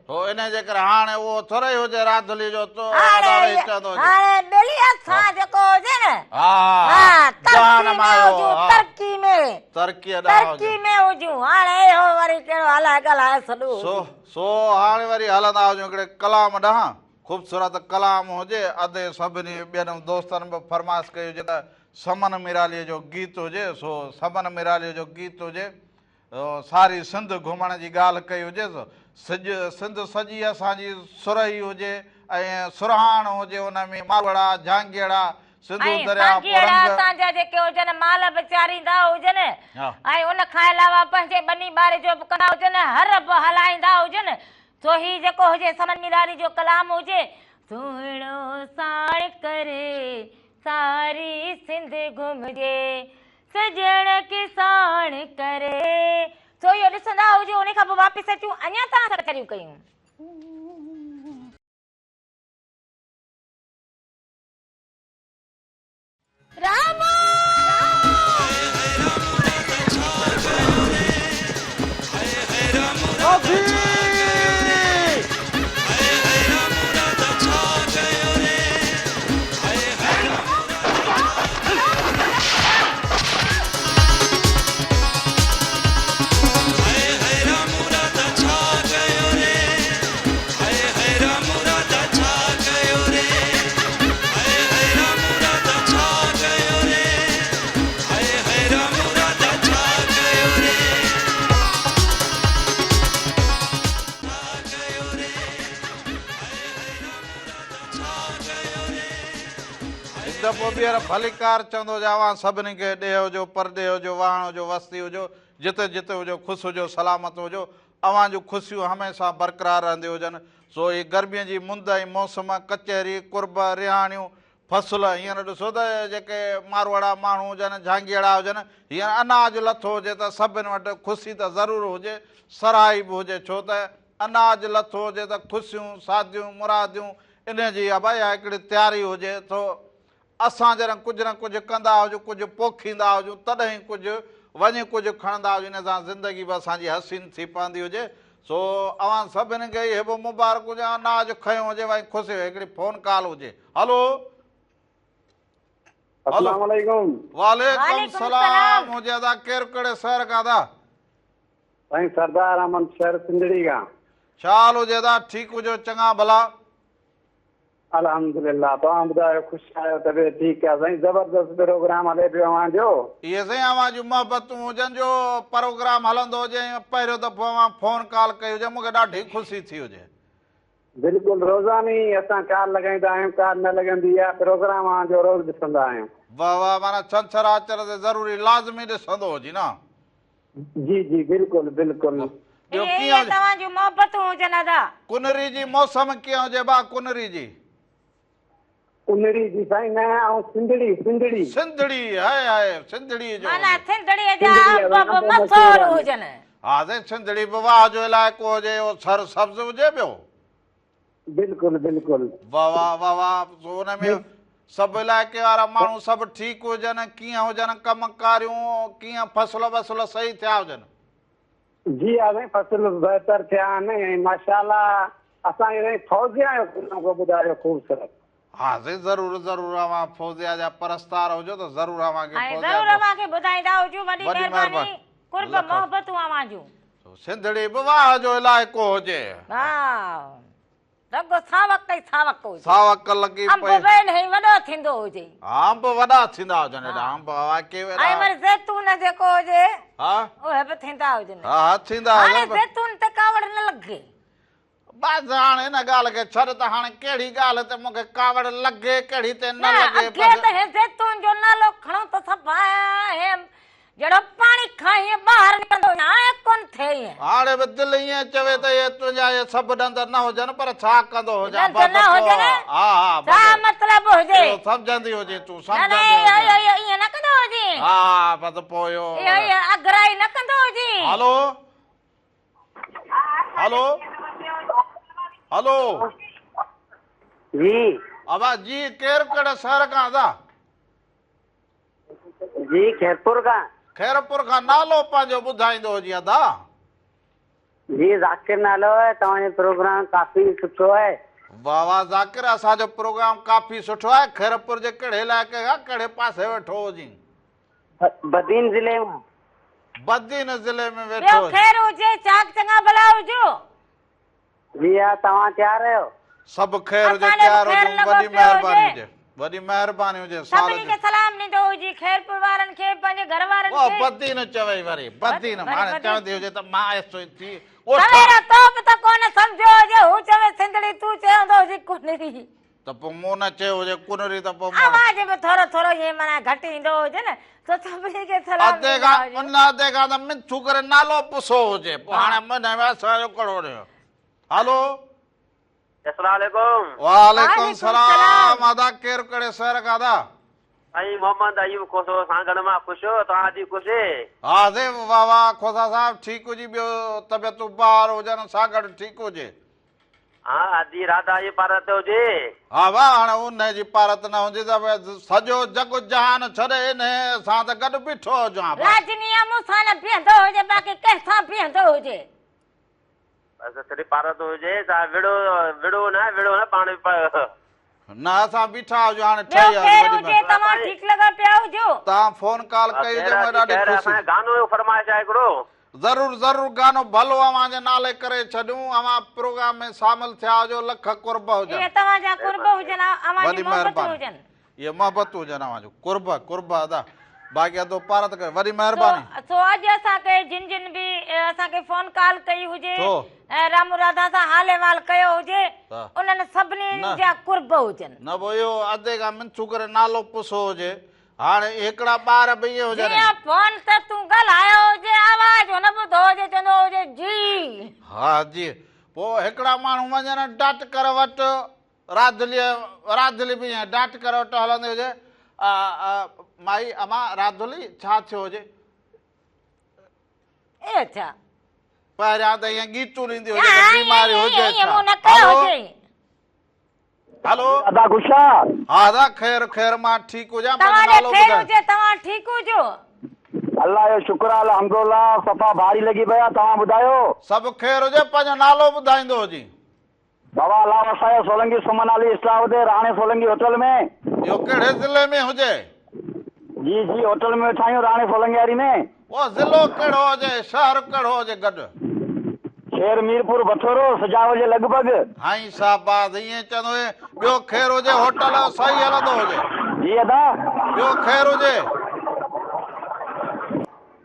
हो इन जे करे हाणे उहो थोरो ई हुजे राधुली जो हाणे ॿेली असां जेको हुजे न तरक़ी में तरक़ीअ ॾांहुं तरक़ी में हुजूं हाणे इहो वरी कहिड़ो हलाए ॻाल्हाए सॾो सो हाणे वरी हलंदा हुजूं हिकिड़े कलाम ॾांहुं ख़ूबसूरत कलाम हुजे अधे सभिनी ॿियनि दोस्तनि बि फरमाइश कई हुजे त समन मिरालीअ जो गीत हुजे सो समन मिरालीअ जो गीत हुजे सारी सिंध घुमण जी ॻाल्हि कई हुजे सिंध सॼी असांजी सुरही हुजे ऐं सुरहाण हुजे हुन में मारवाड़ा झांगिड़ा सिंधू दरिया असांजा जेके हुजनि माल बि चारींदा हुजनि ऐं उन खां अलावा पंहिंजे बनी ॿारे जो बि कंदा हुजनि हर बि हलाईंदा हुजनि तो ही जेको हुजे समन मिराली जो कलाम हुजे सुहिणो साण करे सारी सिंध घुमजे सजण किसान करे तो इहो ॾिसंदा हुजो उन खां पोइ वापसि अचूं अञा तव्हां सां कचरियूं कयूं भलीकार चवंदो जावां सभिनी खे ॾे हुजो परॾे हुजो वाहण हुजो वस्ती हुजो जिते जिते हुजो ख़ुशि हुजो सलामत हुजो अवां जूं ख़ुशियूं हमेशह बरक़रार रहंदियूं हुजनि सो ही गर्मीअ जी मुंद ऐं मौसम कचहरी कुर्ब रिहाणियूं फसल हींअर ॾिसो त जेके मारवाड़ा माण्हू हुजनि झांगिड़ा हुजनि हींअर अनाज लथो हुजे त सभिनि वटि ख़ुशी त ज़रूरु हुजे सराही बि हुजे छो त अनाज लथो हुजे त ख़ुशियूं शादियूं मुरादियूं इन जी भई हिकिड़ी तयारी हुजे थो असां जॾहिं कुझु न कुझु कंदा हुजूं कुझु पोखींदा हुजूं तॾहिं कुझु वञी कुझु खणंदा हुजूं इन सां ज़िंदगी बि असांजी हसीन थी पवंदी हुजे सो अवां सभिनी खे इहे बि मुबारक हुजे अनाज खयो हुजे भई ख़ुशी हिकिड़ी फ़ोन कॉल हुजे हलो अस्सलाम वालेकुम वालेकुम सलाम हुजे अदा केरु कहिड़े शहर खां था साईं सरदार अहमद शहर सिंधड़ी खां छा हाल हुजे अदा ठीकु हुजो चङा भला अल्हम्दुलिल्लाह तव्हां ॿुधायो ख़ुशि आहियो तबियत ठीकु आहे साईं ज़बरदस्त प्रोग्राम हले पियो अव्हांजो इहे साईं अव्हां जूं मोहबतूं हुजनि जो प्रोग्राम हलंदो हुजे पहिरियों दफ़ो अव्हां फ़ोन कॉल कई हुजे मूंखे ॾाढी ख़ुशी थी हुजे बिल्कुलु रोज़ानी असां कॉल लॻाईंदा आहियूं कॉल न लॻंदी आहे प्रोग्राम जो रोज़ ॾिसंदा आहियूं वाह वाह माना छंछरु आचर ते ज़रूरी लाज़मी ॾिसंदो हुजे न जी जी बिल्कुलु बिल्कुलु ॿियो कीअं तव्हांजूं मोहबतूं हुजनि अदा कुनरी जी मौसम कीअं हुजे भाउ कुनरी जी कुनरी जी साईं न ऐं सिंधड़ी सिंधड़ी सिंधड़ी आहे सिंधड़ी जो माना सिंधड़ीअ जा अंब मसोर हुजनि हा साईं सिंधड़ी बि वाह जो इलाइक़ो हुजे सर सब्ज़ हुजे ॿियो बिल्कुलु बिल्कुलु वाह वाह वाह वाह हुन में सभु इलाइक़े वारा माण्हू सभु ठीकु हुजनि कीअं हुजनि कम कारियूं कीअं फसल वसल सही थिया हुजनि जी हा साईं फसल बहितर थिया आहिनि माशाल्लाह असांखे फौजिया जो ॿुधायो ख़ूबसूरत हा साईं ज़रूरु ज़रूरु अव्हां फौजिया जा परस्तार हुजो त ज़रूरु अव्हांखे ॿुधाईंदा हुजूं वॾी महिरबानी कुर्ब मोहबतूं अव्हां जूं सिंधड़ी बि वाह जो इलाइक़ो हुजे हा रगो सावक ई सावक हुजे सावक लॻी अंब वेन वॾो थींदो हुजे अंब वॾा थींदा हुजनि एॾा अंब वाकई ऐं वरी ज़ैतून जेको हुजे हा उहे बि थींदा हुजनि हा थींदा हाणे ज़ैतून ते कावड़ न लॻे बस हाणे हिन ॻाल्हि खे छॾ त हाणे कहिड़ी ॻाल्हि ते मूंखे कावड़ लॻे कहिड़ी ते न लॻे ज़ैतून जो नालो खणो त सभु जहिड़ो पाणी खाई ॿाहिरि निकिरंदो हाणे कोन थिए हाणे बि दिलि ईअं चवे त इहे तुंहिंजा इहे सभु ॾंद न हुजनि पर छा कंदो हुजां हा हा मतलब हुजे सम्झंदी हुजे तूं ईअं न कंदो हुजे हा बस पोइ अगराई न कंदो हुजे हलो हलो हलो जी अबा जी केरु कहिड़े शहर खां था जी खैरपुर खां खैरपुर खां नालो पंहिंजो ॿुधाईंदो हुजे अदा जी ज़ाकिर नालो आहे तव्हांजो प्रोग्राम काफ़ी सुठो आहे वाह वाह ज़ाकिर असांजो प्रोग्राम काफ़ी सुठो आहे खैरपुर जे कहिड़े इलाइक़े खां कहिड़े पासे वेठो हुजी बदीन ज़िले मां बदीन ज़िले में ॿियो वेठो ख़ैर हुजे चाक चङा भला हुजो जी हा तव्हां तयारु आहियो सभु ख़ैर हुजे असांजो तयार ख़ैर हुजे लॻो वॾी पियो महिरबानी हुजे। हुजे वॾी महिरबानी हुजे साल सभिनी खे सलाम ॾींदो हुजी ख़ैरपुर वारनि खे पंहिंजे घर वारनि ओ खे बदीन चवई वरी बदीन वरी हाणे बदीन। चवंदी हुजे त मां एसो थी ओ सवेर तो बि त कोन सम्झो हुजे हू चवे सिंधड़ी तूं चवंदो हुजी कुनरी त पोइ मूं न चयो हुजे कुनरी त पोइ मूं आवाज़ बि थोरो थोरो ईअं माना घटि ईंदो हुजे न त सभिनी खे सलाम अधे ॾींदा खां हुजो। उन अधे खां त मिथू करे नालो पुछो हुजे पोइ हाणे मन में असांजो कड़ो रहियो हलो अस्सलाम वालेकुम वालेकुम वालेकुम सलाम सलाम। आदा केरु कड़े शहर खां दा साईं मोहम्मद अयूब खोसो सांगड़ मां ख़ुशि हो तव्हां जी ख़ुशि हा दे वाह वाह खोसा साहब ठीकु हुजी ॿियो तबियतूं ॿार हुजनि सां गॾु ठीकु हुजे हा अधी राधा जी पारत हुजे हा वाह हाणे उन जी पारत न हुजे त भई सॼो जग जहान छॾे इन सां त गॾु बीठो हुजां राजनीअ मूंसां न बीहंदो हुजे बाक़ी कंहिंसां बीहंदो हुजे बसि सिर्फ़ु पारत हुजे तव्हां विड़ो न पाण न असां बीठा हुजूं हाणे ॿियो ठही केरु वॾी हुजे तव्हां ठीकु लॻा पिया हुजो तव्हां फोन कॉल कई हुजे मूंखे ॾाढी ख़ुशी असांजे गानो जो फरमाइश आहे हिकिड़ो ज़रूर ज़रूर गानो भलो अव्हां जे नाले करे छॾूं अव्हां प्रोग्राम में शामिल थिया हुजो लख कुर्ब इहे हुजनि तव्हांजा कुर्ब हुजनि अव्हांजी वॾी मोहबत महिरबानी हुजनि इहे मोहबत हुजनि अव्हां जो कुर्ब अदा बाक़ी अदो पारत करे वॾी महिरबानी सो अॼु असांखे जिन जिन बि असांखे फोन कॉल कई हुजे छो? ऐं रामू राधा सां हाल अहिवाल कयो हुजे हा। उन्हनि सभिनी न। जा कुर्ब हुजनि न पोइ इहो अधे खां मिंथू करे नालो पुछो हुजे हाणे हिकिड़ा ॿार बि इहे हुजनि जीअं फोन त तूं ॻाल्हायो हुजे आवाज़ हुन ॿुधो हुजे चवंदो हुजे जी हा जी पोइ हिकिड़ा माण्हू वञनि डाट कर वटि राधली बि ईअं डाट कर वटि हलंदे हुजे माई अमा राधुली छा थियो हुजे ए छा पहिरियां त ईअं गीतूं ॾींदी हुजे त बीमारी हुजे ईअं मूं न छा। कयो हलो हुजे हलो दादा गुस्सा हा दा ख़ैर मां ठीकु हुजां पंहिंजो तव्हांजे नालो ख़ैर ॿुधायो हुजे तव्हां ठीकु हुजो अल्लाह जो शुक्र आहे अल्हम्दुलिल्लाह सफ़ा भारी लॻी पिया तव्हां ॿुधायो सभु ख़ैर हुजे पंहिंजो नालो ॿुधाईंदो हुजे बाबा अलाह वसायो सोलंकी सुमन अली इस्लाम राणे सोलंकी होटल में इहो कहिड़े ज़िले में हुजे जी जी होटल में वेठा आहियूं राणे सोलंकी वारी में उहो ज़िलो कहिड़ो हुजे शहर कहिड़ो हुजे गॾु शेर मीरपुर बठोरो सजाओ जे लॻभॻि हाई शाबाद ईअं चवंदो हुए ॿियो ख़ैर हुजे होटल सही हलंदो हुजे जी अदा ॿियो ख़ैर हुजे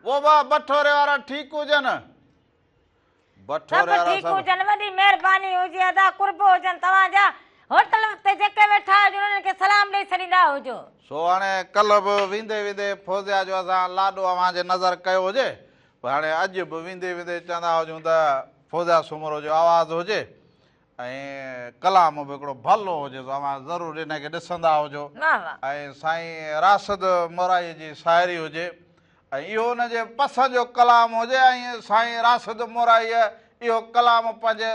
वो बा बठोरे वारा ठीकु हुजनि बठोरे सभु वारा ठीकु सभु हुजनि वॾी महिरबानी हुजे अदा कुर्ब हुजनि तव्हांजा होटल ते जेके वेठा हुजनि उन्हनि खे सलाम ॾेई छॾींदा हुजो सो हाणे कल्ह बि वेंदे फौजिया जो असां लाॾो अव्हां जे नज़र कयो हुजे पर हाणे अॼु बि वेंदे चवंदा हुजूं त फौजिया सुमरो जो आवाज़ु हुजे ऐं कलाम बि हिकिड़ो भलो हुजे त अव्हां ज़रूरु हिनखे ॾिसंदा हुजो वाह वाह ऐं साईं राशिद मोराई जी शाइरी हुजे ऐं इहो हुनजे पसंदि जो कलाम हुजे ऐं साईं राशिद मोराईअ इहो कलाम पंहिंजे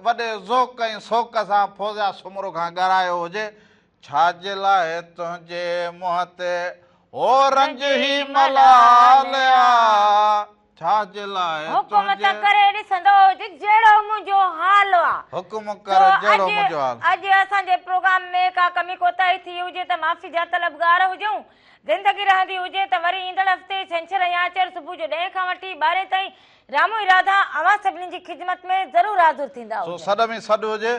वॾे ज़ौक़ ऐं शौक़ सां फौजिया सुमरो खां ॻारायो हुजे छाजे लाइ तुंहिंजे मुंहं ते हो रंज ई मलालिया छाजे लाइ हुकुम त करे ॾिसंदो हुजे जहिड़ो मुंहिंजो हाल आहे हुकुम कर जहिड़ो मुंहिंजो हाल अॼु असांजे प्रोग्राम में का कमी कोताही थी हुजे त माफ़ी जा तलबगार हुजूं ज़िंदगी रहंदी हुजे त वरी ईंदड़ हफ़्ते छंछर या आचर सुबुह जो 10 खां वठी 12 ताईं रामू इरादा अवां सभिनी जी ख़िदमत में ज़रूरु हाज़िर थींदा सो हुजनि सॾ में सॾु हुजे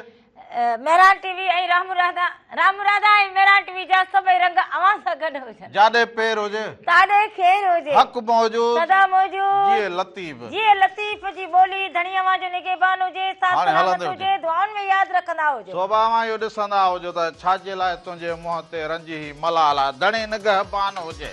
मेहरान टीवी ऐं रामू राधा ऐं मेहरान टीवी जा सभई रंग अवां सां गॾु हुजनि जाॾे पेर हुजे ताॾे ख़ैर हुजे हक़ मौजूद सदा मौजूद जीअं लतीफ़ जीअं लतीफ़ जी ॿोली धणी अवां जो निगहबान हुजे साथ हाणे सलामत हलंदे हुजे दुआउनि में यादि रखंदा हुजो शोभा मां इहो ॾिसंदा हुजो त छाजे लाइ तुंहिंजे मुंहं ते रंजी मलाला धणी निगहबान हुजे